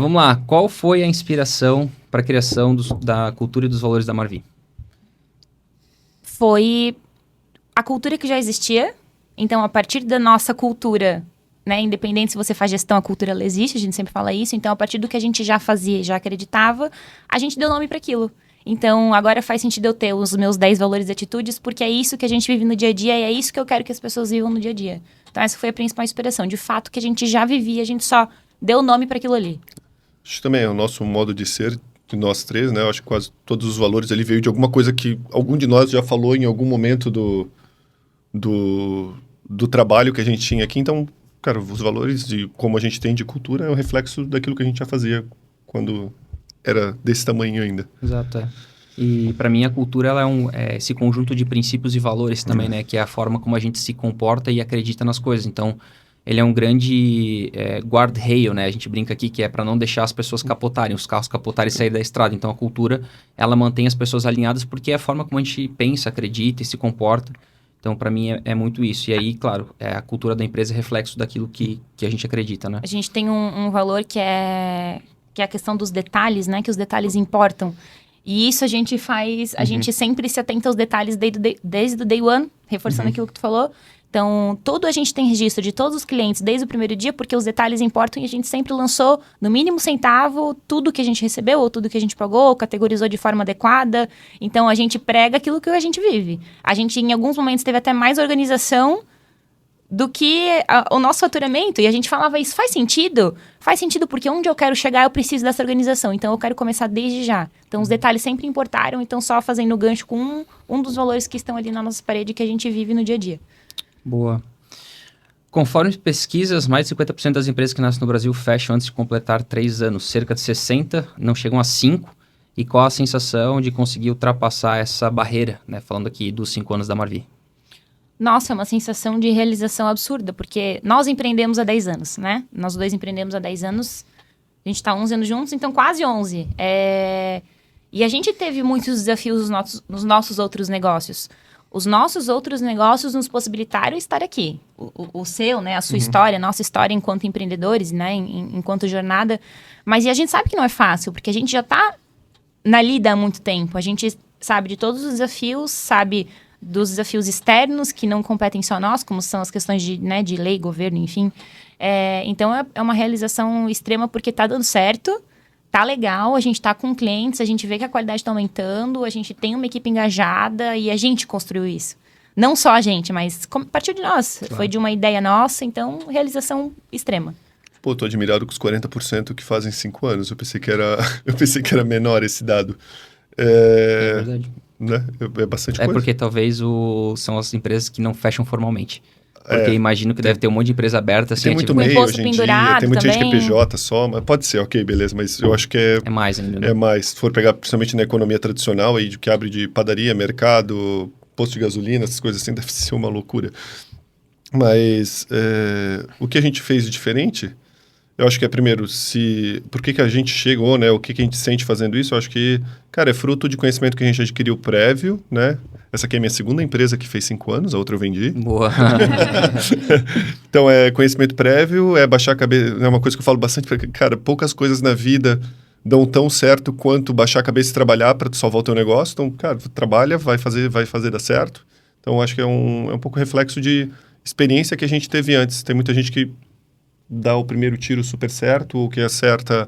Vamos lá. Qual foi a inspiração para a criação da cultura e dos valores da Marvi? Foi a cultura que já existia. Então, a partir da nossa cultura, né, independente se você faz gestão, a cultura ela existe, a gente sempre fala isso. Então, a partir do que a gente já fazia, já acreditava, a gente deu nome para aquilo. Então, agora faz sentido eu ter os meus 10 valores e atitudes, porque é isso que a gente vive no dia a dia e é isso que eu quero que as pessoas vivam no dia a dia. Então, essa foi a principal inspiração. De fato, que a gente já vivia, a gente só deu nome para aquilo ali. Acho que também é o nosso modo de ser, de nós três, né? Eu acho que quase todos os valores ali veio de alguma coisa que algum de nós já falou em algum momento do trabalho que a gente tinha aqui. Então, cara, os valores de como a gente tem de cultura é um reflexo daquilo que a gente já fazia quando era desse tamanho ainda. Exato, é. E para mim a cultura ela é esse conjunto de princípios e valores também, né? Que é a forma como a gente se comporta e acredita nas coisas. Então, ele é um grande guard-rail, né? A gente brinca aqui que é para não deixar as pessoas capotarem, os carros capotarem e sair da estrada. Então, a cultura, ela mantém as pessoas alinhadas porque é a forma como a gente pensa, acredita e se comporta. Então, para mim, é muito isso. E aí, claro, a cultura da empresa é reflexo daquilo que a gente acredita, né? A gente tem um valor que é a questão dos detalhes, né? Que os detalhes importam. E isso a gente faz... A gente sempre se atenta aos detalhes desde o day one, reforçando aquilo que tu falou. Então, a gente tem registro de todos os clientes desde o primeiro dia, porque os detalhes importam e a gente sempre lançou, no mínimo centavo, tudo que a gente recebeu, ou tudo que a gente pagou, categorizou de forma adequada. Então, a gente prega aquilo que a gente vive. A gente, em alguns momentos, teve até mais organização do que o nosso faturamento. E a gente falava, isso faz sentido? Faz sentido, porque onde eu quero chegar, eu preciso dessa organização. Então, eu quero começar desde já. Então, os detalhes sempre importaram. Então, só fazendo gancho com um dos valores que estão ali na nossa parede que a gente vive no dia a dia. Boa. Conforme pesquisas, mais de 50% das empresas que nascem no Brasil fecham antes de completar 3 anos. Cerca de 60% não chegam a 5%. E qual a sensação de conseguir ultrapassar essa barreira, né? Falando aqui dos 5 anos da Marvi. Nossa, é uma sensação de realização absurda, porque nós empreendemos há 10 anos, né? Nós dois empreendemos há 10 anos. A gente está 11 anos juntos, então quase 11. E a gente teve muitos desafios nos nossos outros negócios. Os nossos outros negócios nos possibilitaram estar aqui. O seu, né? A sua história, a nossa história enquanto empreendedores, né? Enquanto jornada. Mas e a gente sabe que não é fácil, porque a gente já está na lida há muito tempo. A gente sabe de todos os desafios, sabe dos desafios externos que não competem só a nós, como são as questões de lei, governo, enfim. Então, é uma realização extrema porque está dando certo. Tá legal, a gente tá com clientes, a gente vê que a qualidade tá aumentando, a gente tem uma equipe engajada e a gente construiu isso. Não só a gente, mas partiu de nós. Claro. Foi de uma ideia nossa, então, realização extrema. Pô, tô admirado com os 40% que fazem 5 anos. Eu pensei que era menor esse dado. É verdade. Né? É bastante coisa. Porque talvez são as empresas que não fecham formalmente. Porque imagino que deve ter um monte de empresa aberta. Assim, tem muito MEI hoje em dia, tem muita gente que é PJ só, mas pode ser, ok, beleza, mas eu acho que é mais ainda. É mais, se for pegar principalmente na economia tradicional, aí, que abre de padaria, mercado, posto de gasolina, essas coisas assim, deve ser uma loucura. Mas o que a gente fez de diferente, eu acho que primeiro, por que a gente chegou, né, o que a gente sente fazendo isso, eu acho que, cara, é fruto de conhecimento que a gente adquiriu prévio, né? Essa aqui é a minha segunda empresa que fez 5 anos, a outra eu vendi. Boa. Então, é conhecimento prévio, é baixar a cabeça, é uma coisa que eu falo bastante, porque, cara, poucas coisas na vida dão tão certo quanto baixar a cabeça e trabalhar para tu salvar o teu negócio. Então, cara, trabalha, vai fazer dar certo. Então, acho que é um pouco reflexo de experiência que a gente teve antes. Tem muita gente que dá o primeiro tiro super certo, ou que acerta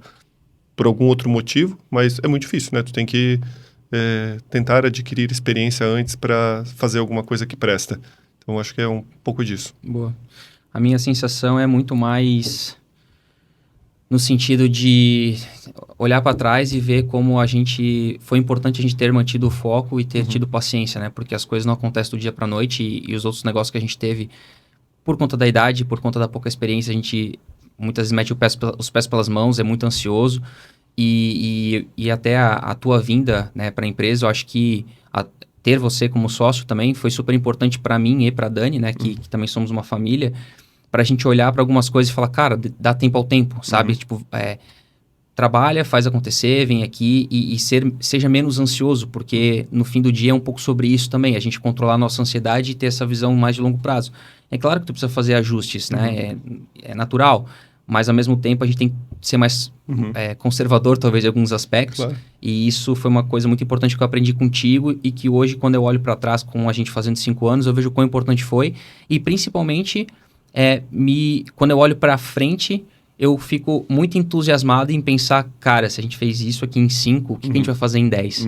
por algum outro motivo, mas é muito difícil, né? Tu tem que tentar adquirir experiência antes para fazer alguma coisa que presta. Então, acho que é um pouco disso. Boa. A minha sensação é muito mais no sentido de olhar para trás e ver como foi importante a gente ter mantido o foco e ter tido paciência, né? Porque as coisas não acontecem do dia para a noite e os outros negócios que a gente teve, por conta da idade, por conta da pouca experiência, a gente muitas vezes mete os pés pelas mãos, é muito ansioso. E até a tua vinda, né, para a empresa, eu acho que ter você como sócio também foi super importante para mim e para a Dani, né, que também somos uma família, para a gente olhar para algumas coisas e falar, cara, dá tempo ao tempo, sabe? Tipo, trabalha, faz acontecer, vem aqui e seja menos ansioso, porque no fim do dia é um pouco sobre isso também, a gente controlar a nossa ansiedade e ter essa visão mais de longo prazo. É claro que tu precisa fazer ajustes, né? É natural. Mas, ao mesmo tempo, a gente tem que ser mais conservador, talvez, em alguns aspectos. Claro. E isso foi uma coisa muito importante que eu aprendi contigo e que hoje, quando eu olho para trás com a gente fazendo 5 anos, eu vejo o quão importante foi. E, principalmente, quando eu olho para frente, eu fico muito entusiasmado em pensar, cara, se a gente fez isso aqui em 5, o que a gente vai fazer em 10?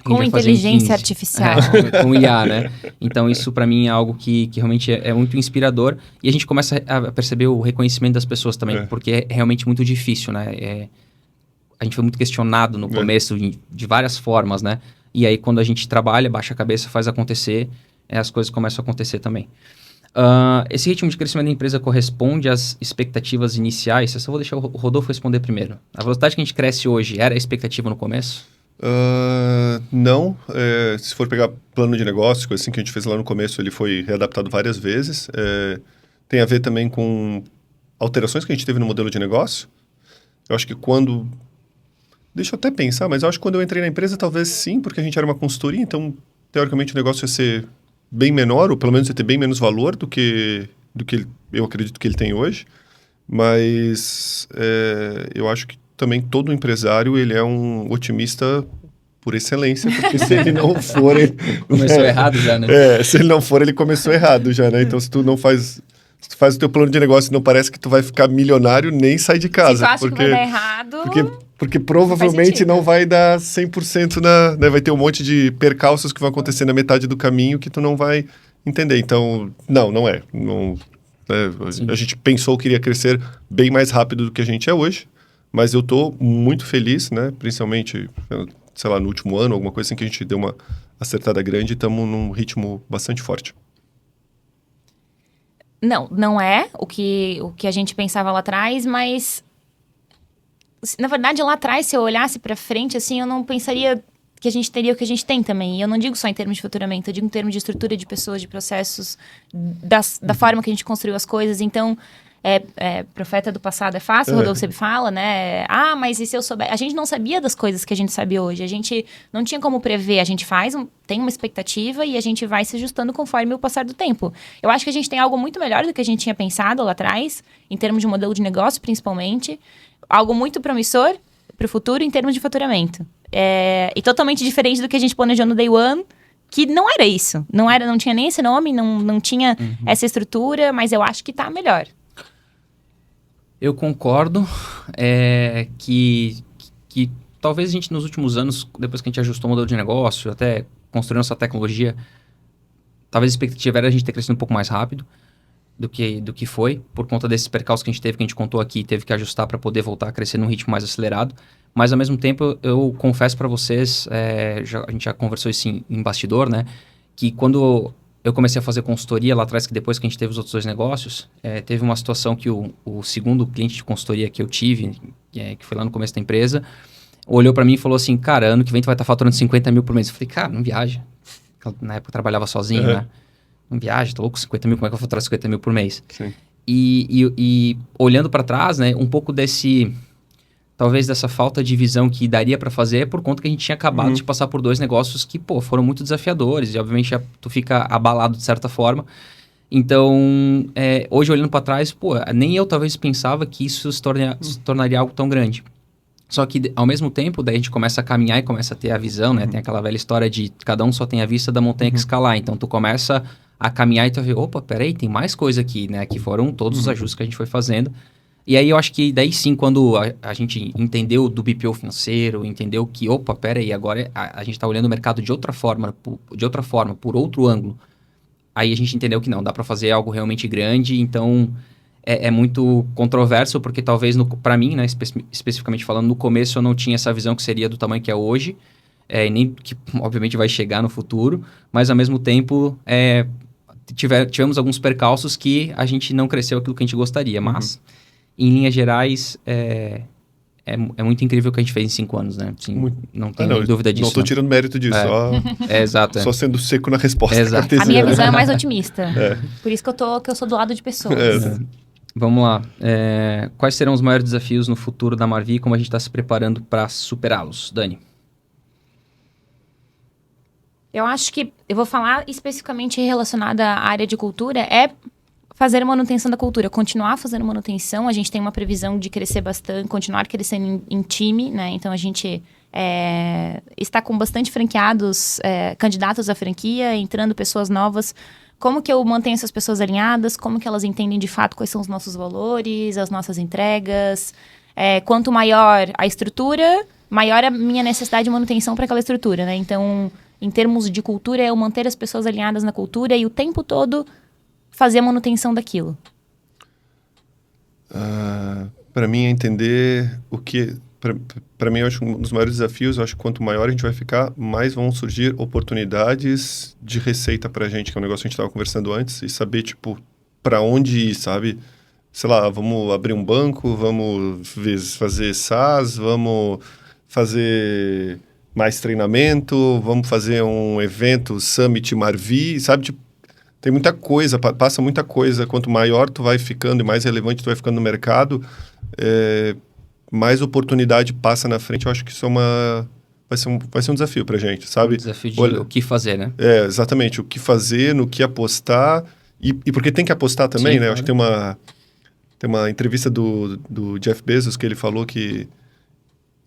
Com inteligência artificial. Com IA, né? Então, isso para mim é algo que realmente é muito inspirador. E a gente começa a perceber o reconhecimento das pessoas também, porque é realmente muito difícil, né? A gente foi muito questionado no começo de várias formas, né? E aí, quando a gente trabalha, baixa a cabeça, faz acontecer, as coisas começam a acontecer também. Esse ritmo de crescimento da empresa corresponde às expectativas iniciais? Eu só vou deixar o Rodolfo responder primeiro. A velocidade que a gente cresce hoje era a expectativa no começo? Não. Se for pegar plano de negócio, coisa assim que a gente fez lá no começo, ele foi readaptado várias vezes. Tem a ver também com alterações que a gente teve no modelo de negócio. Eu acho que Deixa eu até pensar, mas eu acho que quando eu entrei na empresa, talvez sim, porque a gente era uma consultoria, então, teoricamente, o negócio ia ser bem menor, ou pelo menos ia ter bem menos valor do que eu acredito que ele tem hoje. Mas eu acho que também todo empresário, ele é um otimista por excelência, porque se ele não for... Começou errado já, né? Se ele não for, ele começou errado já, né? Então, se tu faz o teu plano de negócio e não parece que tu vai ficar milionário, nem sai de casa. Se tu acha que vai dar errado... Porque provavelmente não vai dar 100% né? Vai ter um monte de percalços que vão acontecer na metade do caminho que tu não vai entender. Então, não é. A gente pensou que iria crescer bem mais rápido do que a gente é hoje, mas eu tô muito feliz, né? Principalmente, sei lá, no último ano, alguma coisa assim que a gente deu uma acertada grande e estamos num ritmo bastante forte. Não é o que a gente pensava lá atrás, mas... Na verdade, lá atrás, se eu olhasse para frente, assim, eu não pensaria que a gente teria o que a gente tem também. E eu não digo só em termos de faturamento, eu digo em termos de estrutura de pessoas, de processos, da forma que a gente construiu as coisas. Então, profeta do passado é fácil, Rodolfo sempre fala, né? Mas e se eu souber? A gente não sabia das coisas que a gente sabe hoje. A gente não tinha como prever. A gente tem uma expectativa e a gente vai se ajustando conforme o passar do tempo. Eu acho que a gente tem algo muito melhor do que a gente tinha pensado lá atrás, em termos de modelo de negócio, principalmente. Algo muito promissor para o futuro em termos de faturamento. E totalmente diferente do que a gente planejou no Day One, que não era isso. Não tinha nem esse nome, não tinha essa estrutura, mas eu acho que está melhor. Eu concordo que talvez a gente nos últimos anos, depois que a gente ajustou o modelo de negócio, até construindo nossa tecnologia, talvez a expectativa era a gente ter crescido um pouco mais rápido do que foi, por conta desses percalços que a gente teve, que a gente contou aqui, teve que ajustar para poder voltar a crescer num ritmo mais acelerado. Mas, ao mesmo tempo, eu confesso para vocês, a gente já conversou isso em bastidor, né? Que quando eu comecei a fazer consultoria lá atrás, que depois que a gente teve os outros 2 negócios, teve uma situação que o segundo cliente de consultoria que eu tive, que foi lá no começo da empresa, olhou para mim e falou assim, cara, ano que vem tu vai estar faturando 50 mil por mês. Eu falei, cara, não viaja. Na época eu trabalhava sozinho, né? Não viaja, tô louco, 50 mil, como é que eu vou faturar 50 mil por mês? Sim. E olhando para trás, né, um pouco talvez dessa falta de visão que daria para fazer por conta que a gente tinha acabado de passar por 2 negócios que, foram muito desafiadores e, obviamente, tu fica abalado de certa forma. Então, hoje, olhando para trás, nem eu talvez pensava que isso se tornaria algo tão grande. Só que, ao mesmo tempo, daí a gente começa a caminhar e começa a ter a visão, né? Tem aquela velha história de cada um só tem a vista da montanha que escalar. Então, tu começa a caminhar e tu vê, opa, peraí, tem mais coisa aqui, né? Que foram todos os ajustes que a gente foi fazendo. E aí eu acho que daí sim, quando a gente entendeu do BPO financeiro, entendeu que, opa, peraí, agora a gente está olhando o mercado de outra forma, por outro ângulo. Aí a gente entendeu que não, dá para fazer algo realmente grande, então é muito controverso, porque talvez, para mim, né, especificamente falando, no começo eu não tinha essa visão que seria do tamanho que é hoje, e nem que obviamente vai chegar no futuro, mas ao mesmo tempo tivemos alguns percalços que a gente não cresceu aquilo que a gente gostaria, mas em linhas gerais é muito incrível o que a gente fez em 5 anos, né? Assim, não tenho dúvida disso. Não estou tirando mérito disso, exato. Só sendo seco na resposta. Exato. A minha visão é mais otimista. Por isso que eu sou do lado de pessoas. Vamos lá. Quais serão os maiores desafios no futuro da Marvi e como a gente está se preparando para superá-los? Dani? Eu acho que eu vou falar especificamente relacionada à área de cultura, Fazer a manutenção da cultura, continuar fazendo manutenção. A gente tem uma previsão de crescer bastante, continuar crescendo em time, né? Então, a gente está com bastante franqueados, candidatos à franquia, entrando pessoas novas. Como que eu mantenho essas pessoas alinhadas? Como que elas entendem de fato quais são os nossos valores, as nossas entregas? Quanto maior a estrutura, maior a minha necessidade de manutenção para aquela estrutura, né? Então, em termos de cultura, é eu manter as pessoas alinhadas na cultura e o tempo todo fazer a manutenção daquilo. Para mim, é entender o que... Para mim, eu acho que um dos maiores desafios, eu acho que quanto maior a gente vai ficar, mais vão surgir oportunidades de receita pra gente, que é um negócio que a gente estava conversando antes, e saber, tipo, para onde ir, sabe? Sei lá, vamos abrir um banco, vamos fazer SaaS, vamos fazer mais treinamento, vamos fazer um evento, Summit Marvi, sabe? Tipo, tem muita coisa, passa muita coisa. Quanto maior tu vai ficando e mais relevante tu vai ficando no mercado, mais oportunidade passa na frente. Eu acho que isso vai ser um desafio pra gente, sabe? Um desafio de o que fazer, né? Exatamente. O que fazer, no que apostar. E porque tem que apostar também, sim, né? Claro. Acho que tem uma entrevista do Jeff Bezos que ele falou que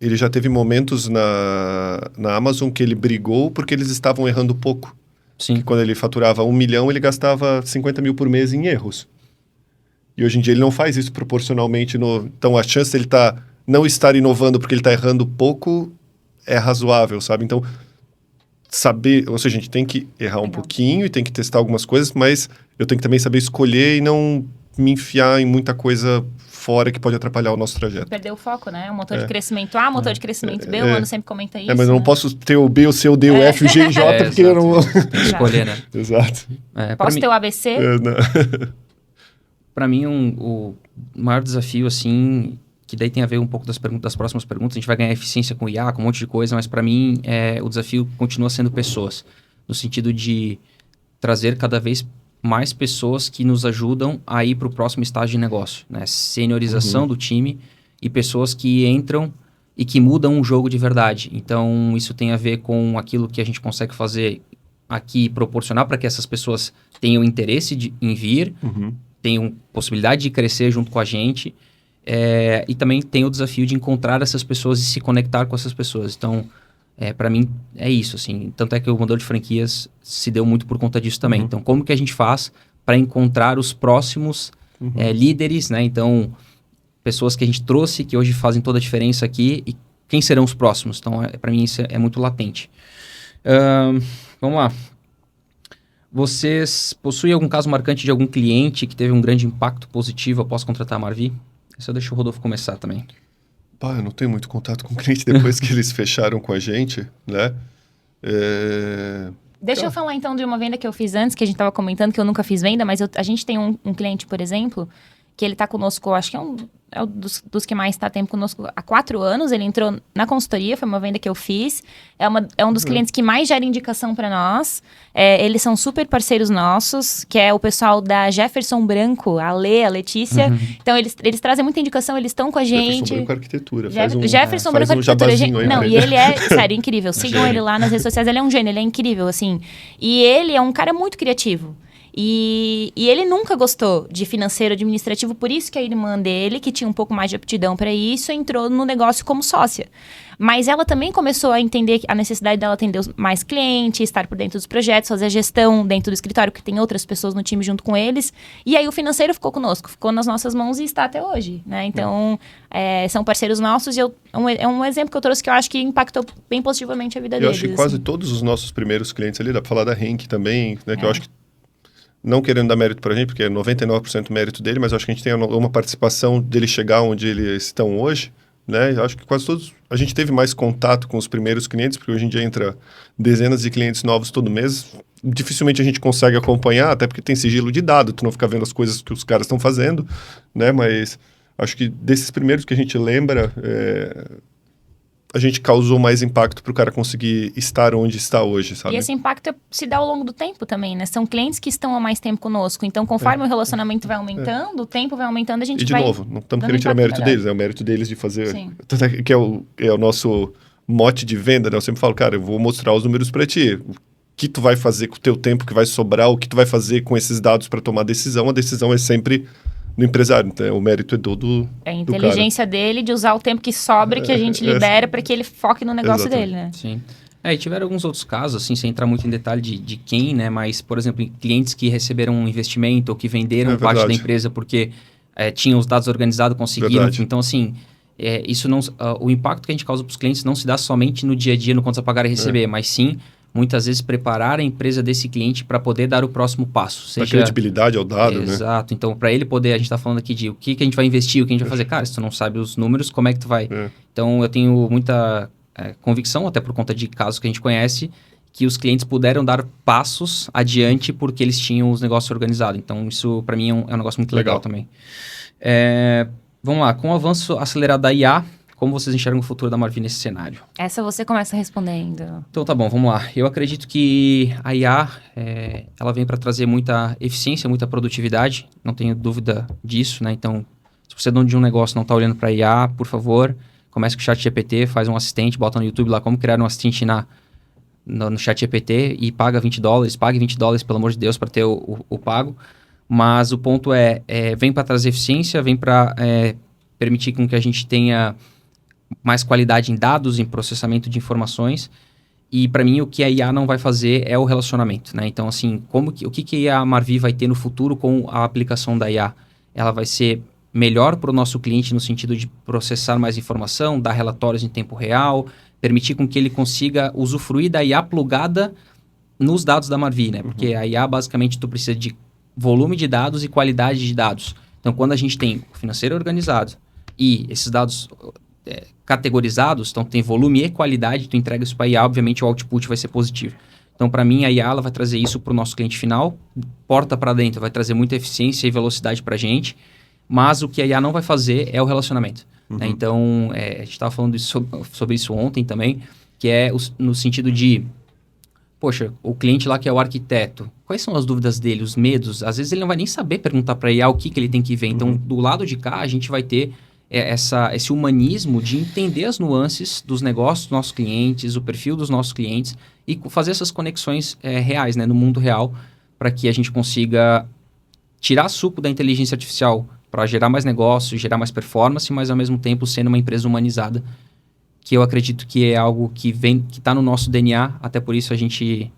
ele já teve momentos na Amazon que ele brigou porque eles estavam errando pouco. Sim. Que quando ele faturava 1 milhão, ele gastava 50 mil por mês em erros. E hoje em dia ele não faz isso proporcionalmente. Então a chance dele não estar inovando porque ele está errando pouco é razoável, sabe? Então, saber... Ou seja, a gente tem que errar um pouquinho e tem que testar algumas coisas, mas eu tenho que também saber escolher e não me enfiar em muita coisa fora que pode atrapalhar o nosso trajeto. Perder o foco, né? O motor de crescimento A, motor de crescimento B, o Mano sempre comenta isso. Mas eu não posso ter o B, o C, o D, o F, o G e o J, porque eu não... Tem que escolher, né? Exato. Posso ter o ABC? Para mim, o maior desafio, assim, que daí tem a ver um pouco das próximas perguntas, a gente vai ganhar eficiência com IA, com um monte de coisa, mas para mim, o desafio continua sendo pessoas, no sentido de trazer cada vez mais pessoas que nos ajudam a ir para o próximo estágio de negócio, né? Seniorização do time e pessoas que entram e que mudam o jogo de verdade. Então, isso tem a ver com aquilo que a gente consegue fazer aqui, proporcionar para que essas pessoas tenham interesse em vir, tenham possibilidade de crescer junto com a gente, e também tem o desafio de encontrar essas pessoas e se conectar com essas pessoas. Então, para mim, é isso, assim. Tanto é que o modelo de franquias se deu muito por conta disso também. Então, como que a gente faz para encontrar os próximos líderes, né? Então, pessoas que a gente trouxe, que hoje fazem toda a diferença aqui, e quem serão os próximos? Então, para mim, isso é muito latente. Vamos lá. Vocês possuem algum caso marcante de algum cliente que teve um grande impacto positivo após contratar a Marvi? Isso eu deixo o Rodolfo começar também. Eu não tenho muito contato com o cliente depois que eles fecharam com a gente, né? Deixa eu falar então de uma venda que eu fiz antes, que a gente estava comentando que eu nunca fiz venda, mas a gente tem um cliente, por exemplo, que ele está conosco, acho que é um dos que mais está tempo conosco há 4 anos. Ele entrou na consultoria, foi uma venda que eu fiz. É um dos clientes que mais gera indicação para nós. Eles são super parceiros nossos, que é o pessoal da Jefferson Branco, a Letícia. Então, eles trazem muita indicação, eles estão com a gente. Jefferson Branco Arquitetura. Jefferson Branco Arquitetura. E ele é, sério, incrível. Sigam ele lá nas redes sociais, ele é um gênio, ele é incrível, assim. E ele é um cara muito criativo. E ele nunca gostou de financeiro administrativo, por isso que a irmã dele, que tinha um pouco mais de aptidão para isso, entrou no negócio como sócia. Mas ela também começou a entender a necessidade dela atender mais clientes, estar por dentro dos projetos, fazer a gestão dentro do escritório, porque tem outras pessoas no time junto com eles. E aí o financeiro ficou conosco, ficou nas nossas mãos e está até hoje, né? Então, são parceiros nossos e é um exemplo que eu trouxe que eu acho que impactou bem positivamente a vida deles. Eu acho que quase todos os nossos primeiros clientes ali, dá para falar da Henk também, né? Que eu acho que, não querendo dar mérito para a gente, porque é 99% mérito dele, mas acho que a gente tem uma participação dele chegar onde eles estão hoje, né? Eu acho que quase todos... A gente teve mais contato com os primeiros clientes, porque hoje em dia entra dezenas de clientes novos todo mês. Dificilmente a gente consegue acompanhar, até porque tem sigilo de dado, tu não fica vendo as coisas que os caras estão fazendo, né? Mas acho que desses primeiros que a gente lembra... a gente causou mais impacto para o cara conseguir estar onde está hoje, sabe? E esse impacto se dá ao longo do tempo também, né? São clientes que estão há mais tempo conosco. Então, conforme o relacionamento vai aumentando, o tempo vai aumentando, a gente vai... E de novo, não estamos querendo tirar mérito deles, é o mérito deles de fazer... Sim. Que é o nosso mote de venda, né? Eu sempre falo, cara, eu vou mostrar os números para ti. que tu vai fazer com o teu tempo que vai sobrar, o que tu vai fazer com esses dados para tomar decisão. A decisão é sempre no empresário, então o mérito é do É a inteligência dele de usar o tempo que sobra que a gente libera para que ele foque no negócio dele, né? Sim. E tiveram alguns outros casos, assim, sem entrar muito em detalhe de quem, né? Mas, por exemplo, clientes que receberam um investimento ou que venderam parte da empresa porque tinham os dados organizados, conseguiram. Verdade. Então, assim, isso não, o impacto que a gente causa para os clientes não se dá somente no dia a dia, no contas a pagar e receber, mas sim, muitas vezes, preparar a empresa desse cliente para poder dar o próximo passo. Seja, a credibilidade ao dado, né? Exato. Então, para ele poder, a gente está falando aqui de o que a gente vai investir, o que a gente vai fazer. Cara, se tu não sabe os números, como é que tu vai? Então, eu tenho muita convicção, até por conta de casos que a gente conhece, que os clientes puderam dar passos adiante porque eles tinham os negócios organizados. Então, isso, para mim, é um negócio muito legal também. Vamos lá. Com o avanço acelerado da IA, como vocês enxergam o futuro da Marvi nesse cenário? Essa você começa respondendo. Então tá bom, vamos lá. Eu acredito que a IA, ela vem para trazer muita eficiência, muita produtividade, não tenho dúvida disso, né? Então, se você é dono de um negócio e não está olhando para a IA, por favor, comece com o ChatGPT, faz um assistente, bota no YouTube lá como criar um assistente no ChatGPT e paga $20, pague $20, pelo amor de Deus, para ter o pago. Mas o ponto vem para trazer eficiência, vem para permitir com que a gente tenha mais qualidade em dados, em processamento de informações. E, para mim, o que a IA não vai fazer é o relacionamento, né? Então, assim, o que a Marvi vai ter no futuro com a aplicação da IA? Ela vai ser melhor para o nosso cliente no sentido de processar mais informação, dar relatórios em tempo real, permitir com que ele consiga usufruir da IA plugada nos dados da Marvi, né? Porque a IA, basicamente, tu precisa de volume de dados e qualidade de dados. Então, quando a gente tem o financeiro organizado e esses dados categorizados, então tem volume e qualidade, tu entrega isso para a IA, obviamente o output vai ser positivo. Então, para mim, a IA ela vai trazer isso para o nosso cliente final, porta para dentro, vai trazer muita eficiência e velocidade para a gente, mas o que a IA não vai fazer é o relacionamento. Né? Então, a gente estava falando sobre isso ontem também, que é no sentido de, poxa, o cliente lá que é o arquiteto, quais são as dúvidas dele, os medos? Às vezes ele não vai nem saber perguntar para a IA o que ele tem que ver. Então, do lado de cá, a gente vai ter esse humanismo de entender as nuances dos negócios dos nossos clientes, o perfil dos nossos clientes e fazer essas conexões reais, né, no mundo real, para que a gente consiga tirar suco da inteligência artificial para gerar mais negócio, gerar mais performance, mas ao mesmo tempo sendo uma empresa humanizada, que eu acredito que é algo que está no nosso DNA, até por isso a gente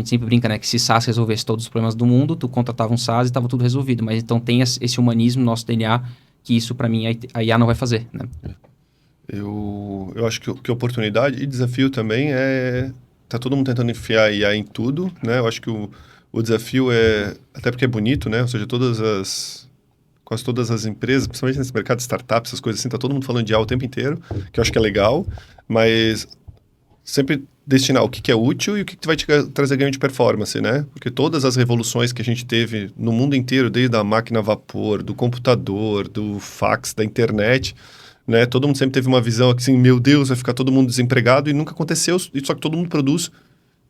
sempre brinca, né, que se SaaS resolvesse todos os problemas do mundo, tu contratava um SaaS e estava tudo resolvido, mas então tem esse humanismo no nosso DNA, que isso, para mim, a IA não vai fazer, né? Eu acho que oportunidade e desafio também tá todo mundo tentando enfiar a IA em tudo, né? Eu acho que o desafio até porque é bonito, né? Ou seja, quase todas as empresas, principalmente nesse mercado de startups, essas coisas assim, tá todo mundo falando de IA o tempo inteiro, que eu acho que é legal, mas sempre destinar o que é útil e o que vai te trazer ganho de performance, né? Porque todas as revoluções que a gente teve no mundo inteiro, desde a máquina a vapor, do computador, do fax, da internet, né? Todo mundo sempre teve uma visão assim, meu Deus, vai ficar todo mundo desempregado, e nunca aconteceu, só que todo mundo produz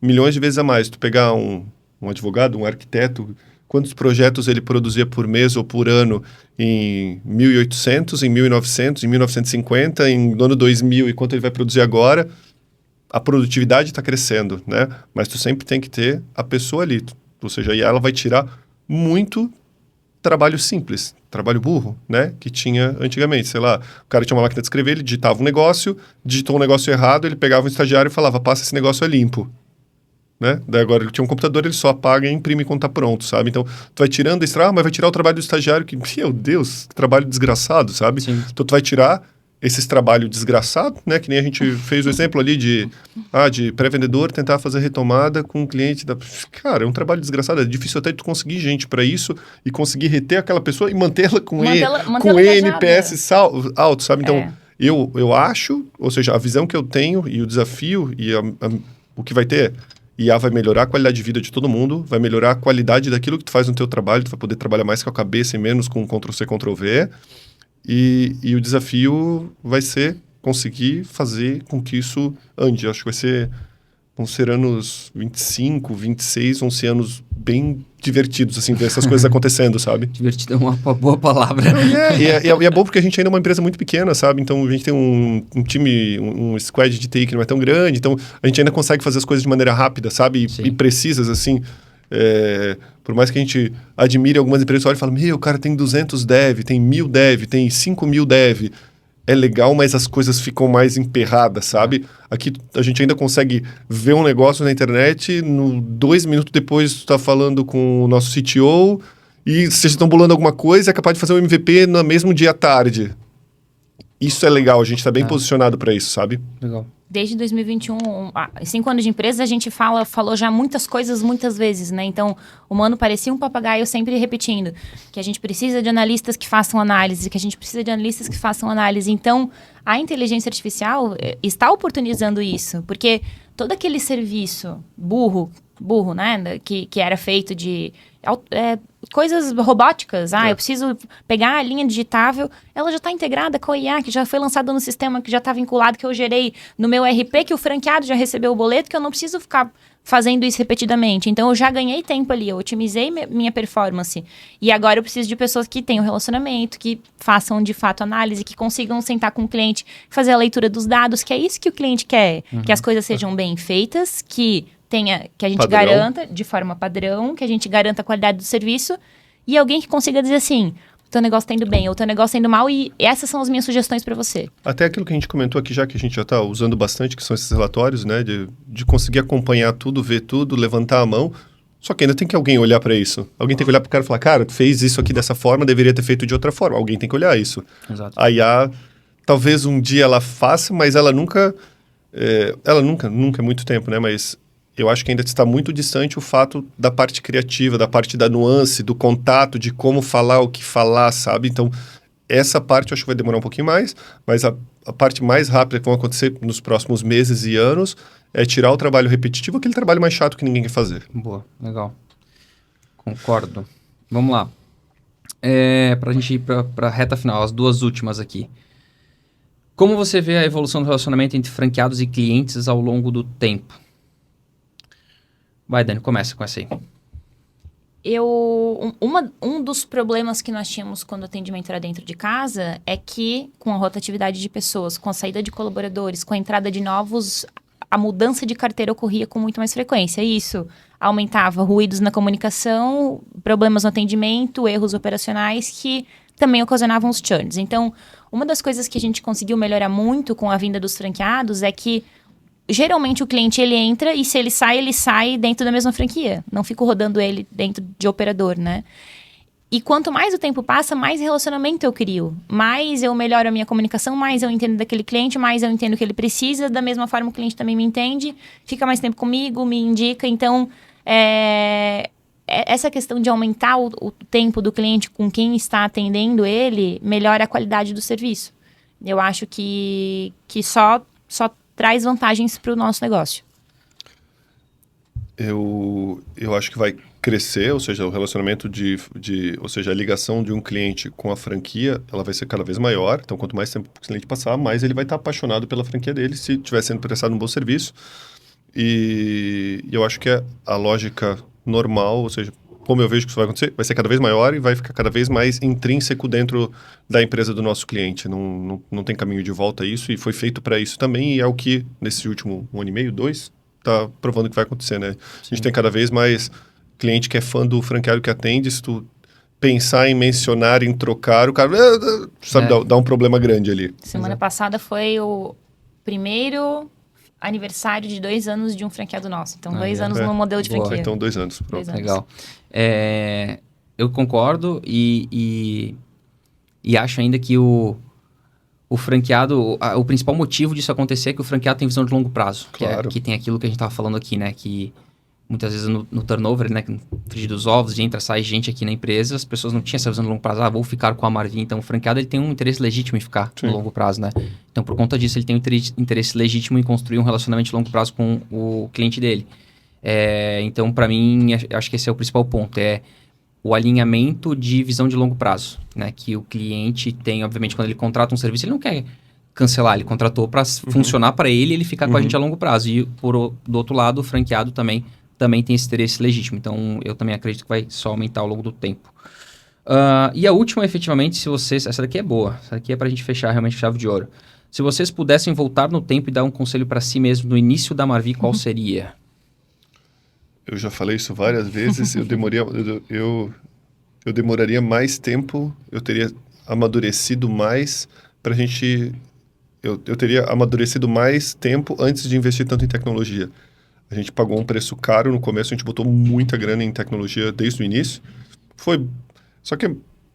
milhões de vezes a mais. Tu pegar um advogado, um arquiteto, quantos projetos ele produzia por mês ou por ano em 1800, em 1900, em 1950, no ano 2000, e quanto ele vai produzir agora, a produtividade está crescendo, né? Mas tu sempre tem que ter a pessoa ali. Ou seja, e ela vai tirar muito trabalho simples, trabalho burro, né? Que tinha antigamente, sei lá, o cara tinha uma máquina de escrever, ele digitava um negócio, digitou um negócio errado, ele pegava um estagiário e falava, passa esse negócio é limpo. Né? Daí agora ele tinha um computador, ele só apaga e imprime quando tá pronto, sabe? Então, tu vai tirando esse mas vai tirar o trabalho do estagiário, que, meu Deus, que trabalho desgraçado, sabe? Sim. Então, tu vai tirar esses trabalhos desgraçados, né? Que nem a gente fez o exemplo ali de pré-vendedor tentar fazer retomada com um cliente da... Cara, é um trabalho desgraçado, é difícil até tu conseguir gente para isso e conseguir reter aquela pessoa e mantê-la com NPS alto, sabe? Então, eu acho, ou seja, a visão que eu tenho e o desafio e o que vai ter... IA vai melhorar a qualidade de vida de todo mundo, vai melhorar a qualidade daquilo que tu faz no teu trabalho, tu vai poder trabalhar mais com a cabeça e menos com Ctrl-C, Ctrl-V, e o desafio vai ser conseguir fazer com que isso ande. Eu acho que vai vão ser anos 25, 26, vão ser anos bem divertidos, assim, ver essas coisas acontecendo, sabe? Divertido é uma boa palavra. E é bom porque a gente ainda é uma empresa muito pequena, sabe? Então, a gente tem um time, um squad de TI que não é tão grande, então a gente ainda consegue fazer as coisas de maneira rápida, sabe? E precisas, assim. Por mais que a gente admire algumas empresas, olha e fala, o cara tem 200 dev, tem 1.000 dev, tem 5.000 dev. É legal, mas as coisas ficam mais emperradas, sabe? Aqui a gente ainda consegue ver um negócio na internet, 2 minutos depois tu tá falando com o nosso CTO e vocês estão bolando alguma coisa, é capaz de fazer um MVP no mesmo dia à tarde. Isso é legal, a gente tá bem posicionado para isso, sabe? Legal. Desde 2021, 5 anos de empresa, a gente falou já muitas coisas muitas vezes, né? Então, o Mano parecia um papagaio sempre repetindo que a gente precisa de analistas que façam análise, que a gente precisa de analistas que façam análise. Então, a inteligência artificial está oportunizando isso, porque todo aquele serviço burro, né? Que era feito de coisas robóticas. Eu preciso pegar a linha digitável, ela já está integrada com a IA, que já foi lançada no sistema, que já está vinculado, que eu gerei no meu RP, que o franqueado já recebeu o boleto, que eu não preciso ficar fazendo isso repetidamente. Então, eu já ganhei tempo ali, eu otimizei minha performance. E agora eu preciso de pessoas que tenham relacionamento, que façam, de fato, análise, que consigam sentar com o cliente, fazer a leitura dos dados, que é isso que o cliente quer. Que as coisas sejam bem feitas, que a gente garanta de forma padrão, que a gente garanta a qualidade do serviço, e alguém que consiga dizer assim, o teu negócio está indo bem, ou o teu negócio está indo mal, e essas são as minhas sugestões para você. Até aquilo que a gente comentou aqui já, que a gente já está usando bastante, que são esses relatórios, né, de conseguir acompanhar tudo, ver tudo, levantar a mão, só que ainda tem que alguém olhar para isso. Alguém tem que olhar para o cara e falar, cara, tu fez isso aqui dessa forma, deveria ter feito de outra forma. Alguém tem que olhar isso. Exato. A IA, talvez um dia ela faça, mas ela nunca é muito tempo, né, mas eu acho que ainda está muito distante o fato da parte criativa, da parte da nuance, do contato, de como falar, o que falar, sabe? Então, essa parte eu acho que vai demorar um pouquinho mais, mas a parte mais rápida que vai acontecer nos próximos meses e anos é tirar o trabalho repetitivo, aquele trabalho mais chato que ninguém quer fazer. Boa, legal. Concordo. Vamos lá. Para a gente ir para a reta final, as duas últimas aqui. Como você vê a evolução do relacionamento entre franqueados e clientes ao longo do tempo? Vai, Dani, começa com essa aí. Um dos problemas que nós tínhamos quando o atendimento era dentro de casa é que, com a rotatividade de pessoas, com a saída de colaboradores, com a entrada de novos, a mudança de carteira ocorria com muito mais frequência. E isso aumentava ruídos na comunicação, problemas no atendimento, erros operacionais que também ocasionavam os churns. Então, uma das coisas que a gente conseguiu melhorar muito com a vinda dos franqueados é que geralmente o cliente ele entra e se ele sai dentro da mesma franquia. Não fico rodando ele dentro de operador, né? E quanto mais o tempo passa, mais relacionamento eu crio. Mais eu melhoro a minha comunicação, mais eu entendo daquele cliente, mais eu entendo o que ele precisa. Da mesma forma o cliente também me entende, fica mais tempo comigo, me indica. Então, essa questão de aumentar o tempo do cliente com quem está atendendo ele, melhora a qualidade do serviço. Eu acho que só traz vantagens para o nosso negócio. Eu acho que vai crescer, ou seja, o relacionamento ou seja, a ligação de um cliente com a franquia, ela vai ser cada vez maior. Então, quanto mais tempo o cliente passar, mais ele vai estar apaixonado pela franquia dele, se estiver sendo prestado um bom serviço. E eu acho que a lógica normal, ou seja, como eu vejo que isso vai acontecer, vai ser cada vez maior e vai ficar cada vez mais intrínseco dentro da empresa do nosso cliente. Não tem caminho de volta a isso e foi feito para isso também e é o que, nesse último 1 ano e meio, 2, está provando que vai acontecer, né? Sim. A gente tem cada vez mais cliente que é fã do franqueado que atende. Se tu pensar em mencionar, em trocar, o cara, sabe, dá um problema grande ali. Semana passada foi o primeiro aniversário de 2 anos de um franqueado nosso. Então, 2 anos no modelo de franquia. Então, 2 anos. Pronto. 2 anos. Legal. Eu concordo e acho ainda que o franqueado, o principal motivo disso acontecer é que o franqueado tem visão de longo prazo. Claro. Que tem aquilo que a gente estava falando aqui, né? Que muitas vezes no turnover, né? No frigir dos ovos, de entra, sai gente aqui na empresa, as pessoas não tinham essa visão de longo prazo. Vou ficar com a Marvi. Então, o franqueado ele tem um interesse legítimo em ficar no longo prazo, né? Então, por conta disso, ele tem um interesse legítimo em construir um relacionamento de longo prazo com o cliente dele. Então, para mim, acho que esse é o principal ponto. É o alinhamento de visão de longo prazo, né? Que o cliente tem, obviamente, quando ele contrata um serviço, ele não quer cancelar, ele contratou para funcionar para ele e ele ficar com a gente a longo prazo. E do outro lado, o franqueado também tem esse interesse legítimo. Então, eu também acredito que vai só aumentar ao longo do tempo. E a última, efetivamente, se vocês... Essa daqui é boa. Essa daqui é para a gente fechar realmente chave de ouro. Se vocês pudessem voltar no tempo e dar um conselho para si mesmo no início da Marvi, qual seria? Eu já falei isso várias vezes. Eu demoraria mais tempo, eu teria amadurecido mais para a gente... Eu teria amadurecido mais tempo antes de investir tanto em tecnologia. A gente pagou um preço caro no começo, a gente botou muita grana em tecnologia desde o início. Só que é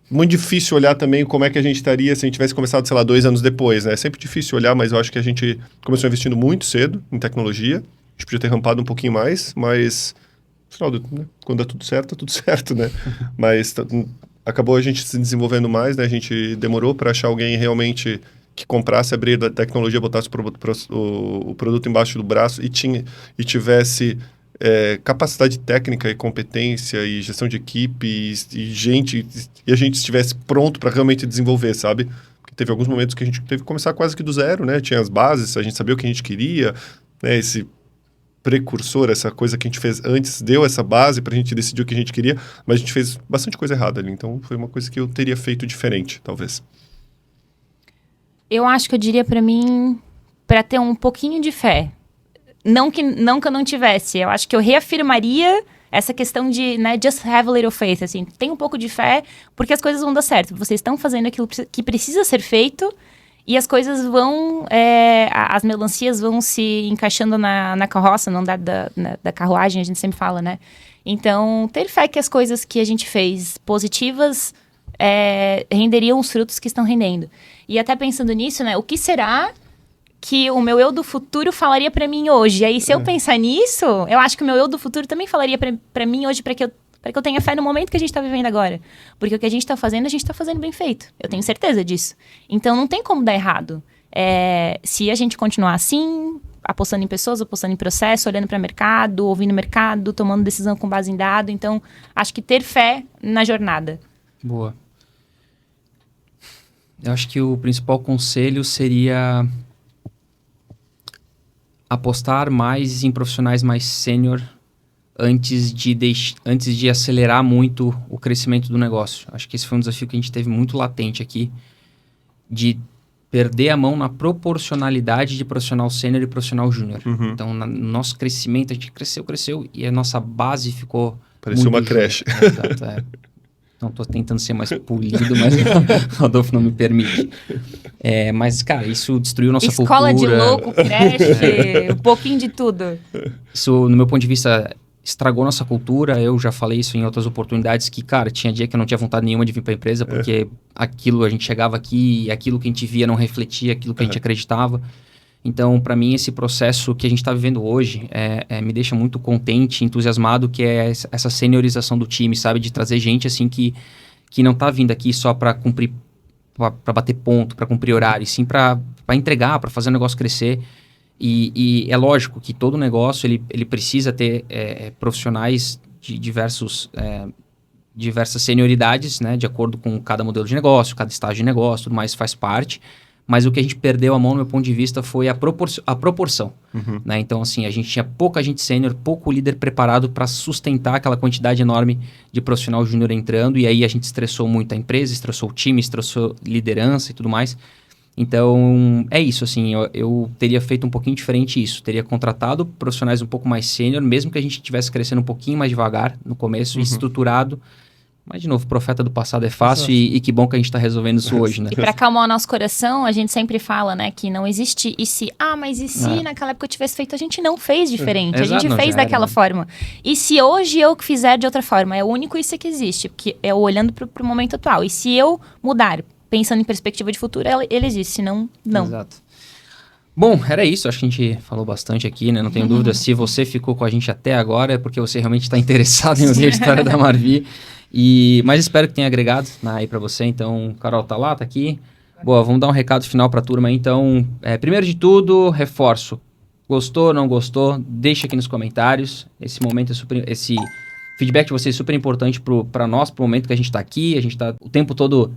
muito difícil olhar também como é que a gente estaria se a gente tivesse começado, sei lá, 2 anos depois, né? É sempre difícil olhar, mas eu acho que a gente começou investindo muito cedo em tecnologia. A gente podia ter rampado um pouquinho mais, mas... né? Quando dá tudo certo, né? Mas acabou a gente se desenvolvendo mais, né? A gente demorou para achar alguém realmente que comprasse, abrir a tecnologia, botasse o produto embaixo do braço e tivesse capacidade técnica e competência e gestão de equipe e a gente estivesse pronto para realmente desenvolver, sabe? Porque teve alguns momentos que a gente teve que começar quase que do zero, né? Tinha as bases, a gente sabia o que a gente queria, né? Esse precursor, essa coisa que a gente fez antes, deu essa base pra gente decidir o que a gente queria, mas a gente fez bastante coisa errada ali, então foi uma coisa que eu teria feito diferente, talvez. Eu acho que eu diria pra mim, pra ter um pouquinho de fé. Não que eu não tivesse, eu acho que eu reafirmaria essa questão de, né, just have a little faith, assim, tem um pouco de fé, porque as coisas vão dar certo, vocês estão fazendo aquilo que precisa ser feito, e as coisas vão, as melancias vão se encaixando na carroça, não da carruagem, a gente sempre fala, né? Então, ter fé que as coisas que a gente fez positivas renderiam os frutos que estão rendendo. E até pensando nisso, né? O que será que o meu eu do futuro falaria pra mim hoje? E aí, se eu pensar nisso, eu acho que o meu eu do futuro também falaria pra mim hoje, pra que eu tenha fé no momento que a gente tá vivendo agora. Porque o que a gente tá fazendo bem feito. Eu tenho certeza disso. Então, não tem como dar errado. Se a gente continuar assim, apostando em pessoas, apostando em processo, olhando para o mercado, ouvindo o mercado, tomando decisão com base em dado. Então, acho que ter fé na jornada. Boa. Eu acho que o principal conselho seria apostar mais em profissionais mais sênior antes de acelerar muito o crescimento do negócio. Acho que esse foi um desafio que a gente teve muito latente aqui, de perder a mão na proporcionalidade de profissional sênior e profissional júnior. Então, no nosso crescimento, a gente cresceu e a nossa base ficou... Parecia uma creche. Exato, Não estou tentando ser mais polido, mas o Rodolfo não me permite. Mas, cara, isso destruiu nossa Escola cultura. Escola de louco, creche, um pouquinho de tudo. Isso, no meu ponto de vista, estragou nossa cultura. Eu já falei isso em outras oportunidades, que, cara, tinha dia que eu não tinha vontade nenhuma de vir para a empresa, porque a gente chegava aqui e aquilo que a gente via não refletia aquilo que a gente acreditava. Então, para mim, esse processo que a gente está vivendo hoje me deixa muito contente, entusiasmado, que é essa seniorização do time, sabe? De trazer gente, assim, que não está vindo aqui só para cumprir, para bater ponto, para cumprir horário, e sim para entregar, para fazer o negócio crescer. E é lógico que todo negócio, ele precisa ter profissionais de diversas senioridades, né? De acordo com cada modelo de negócio, cada estágio de negócio, tudo mais faz parte. Mas o que a gente perdeu a mão, no meu ponto de vista, foi a proporção. Né? Então, assim, a gente tinha pouca gente sênior, pouco líder preparado para sustentar aquela quantidade enorme de profissional júnior entrando. E aí a gente estressou muito a empresa, estressou o time, estressou liderança e tudo mais. Então, é isso, assim, eu teria feito um pouquinho diferente isso. Teria contratado profissionais um pouco mais sênior, mesmo que a gente estivesse crescendo um pouquinho mais devagar no começo, estruturado. Mas, de novo, profeta do passado é fácil e que bom que a gente está resolvendo isso hoje, né? E para acalmar o nosso coração, a gente sempre fala, né, que não existe e se... mas e se naquela época eu tivesse feito? A gente não fez diferente, a gente fez daquela forma. E se hoje eu fizer de outra forma? É o único isso que existe, porque é olhando para o momento atual. E se eu mudar, pensando em perspectiva de futuro, ele existe, senão não. Exato. Bom, era isso. Acho que a gente falou bastante aqui, né? Não tenho dúvida, se você ficou com a gente até agora é porque você realmente está interessado em ouvir a história da Marvi. Mas espero que tenha agregado aí para você. Então, Carol tá lá, tá aqui. Boa, vamos dar um recado final para a turma aí. Então, primeiro de tudo, reforço. Gostou, não gostou? Deixa aqui nos comentários. Esse momento, feedback de vocês é super importante para nós, pro momento que a gente está aqui. A gente está o tempo todo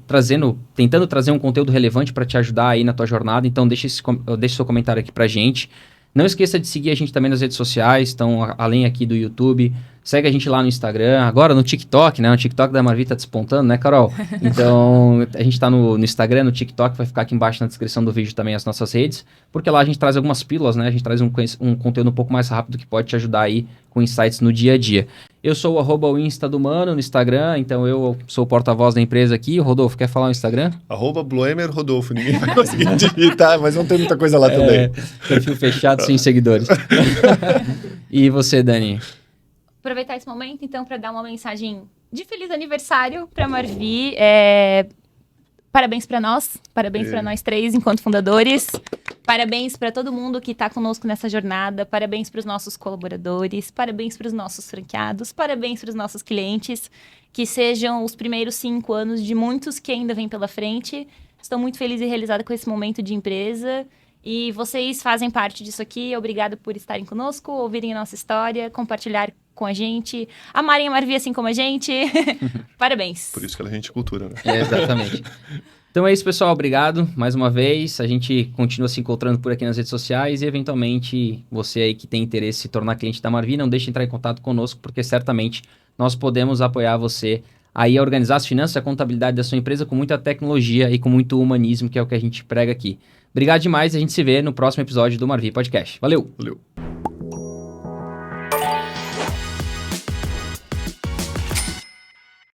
tentando trazer um conteúdo relevante para te ajudar aí na tua jornada. Então, deixa seu comentário aqui pra gente. Não esqueça de seguir a gente também nas redes sociais, então, além aqui do YouTube. Segue a gente lá no Instagram, agora no TikTok, né? O TikTok da Marvi tá despontando, né, Carol? Então, a gente tá no Instagram, no TikTok, vai ficar aqui embaixo na descrição do vídeo também as nossas redes, porque lá a gente traz algumas pílulas, né? A gente traz um conteúdo um pouco mais rápido que pode te ajudar aí com insights no dia a dia. Eu sou o @insta do Mano no Instagram, então eu sou o porta-voz da empresa aqui. Rodolfo, quer falar o Instagram? @Bloemer_Rodolfo, ninguém vai conseguir digitar, mas não tem muita coisa lá também. Perfil fechado, sem seguidores. E você, Dani? Aproveitar esse momento, então, para dar uma mensagem de feliz aniversário para a Marvi. Parabéns para nós, parabéns para nós três enquanto fundadores. Parabéns para todo mundo que está conosco nessa jornada. Parabéns para os nossos colaboradores. Parabéns para os nossos franqueados. Parabéns para os nossos clientes. Que sejam os primeiros 5 anos de muitos que ainda vêm pela frente. Estou muito feliz e realizada com esse momento de empresa. E vocês fazem parte disso aqui. Obrigada por estarem conosco, ouvirem a nossa história, compartilhar com a gente, amarem a Marvi assim como a gente. Parabéns. Por isso que ela é gente cultura, né? Exatamente. Então é isso, pessoal. Obrigado mais uma vez. A gente continua se encontrando por aqui nas redes sociais e, eventualmente, você aí que tem interesse em se tornar cliente da Marvi, não deixe de entrar em contato conosco, porque certamente nós podemos apoiar você aí a organizar as finanças e a contabilidade da sua empresa com muita tecnologia e com muito humanismo, que é o que a gente prega aqui. Obrigado demais e a gente se vê no próximo episódio do Marvi Podcast. Valeu! Valeu!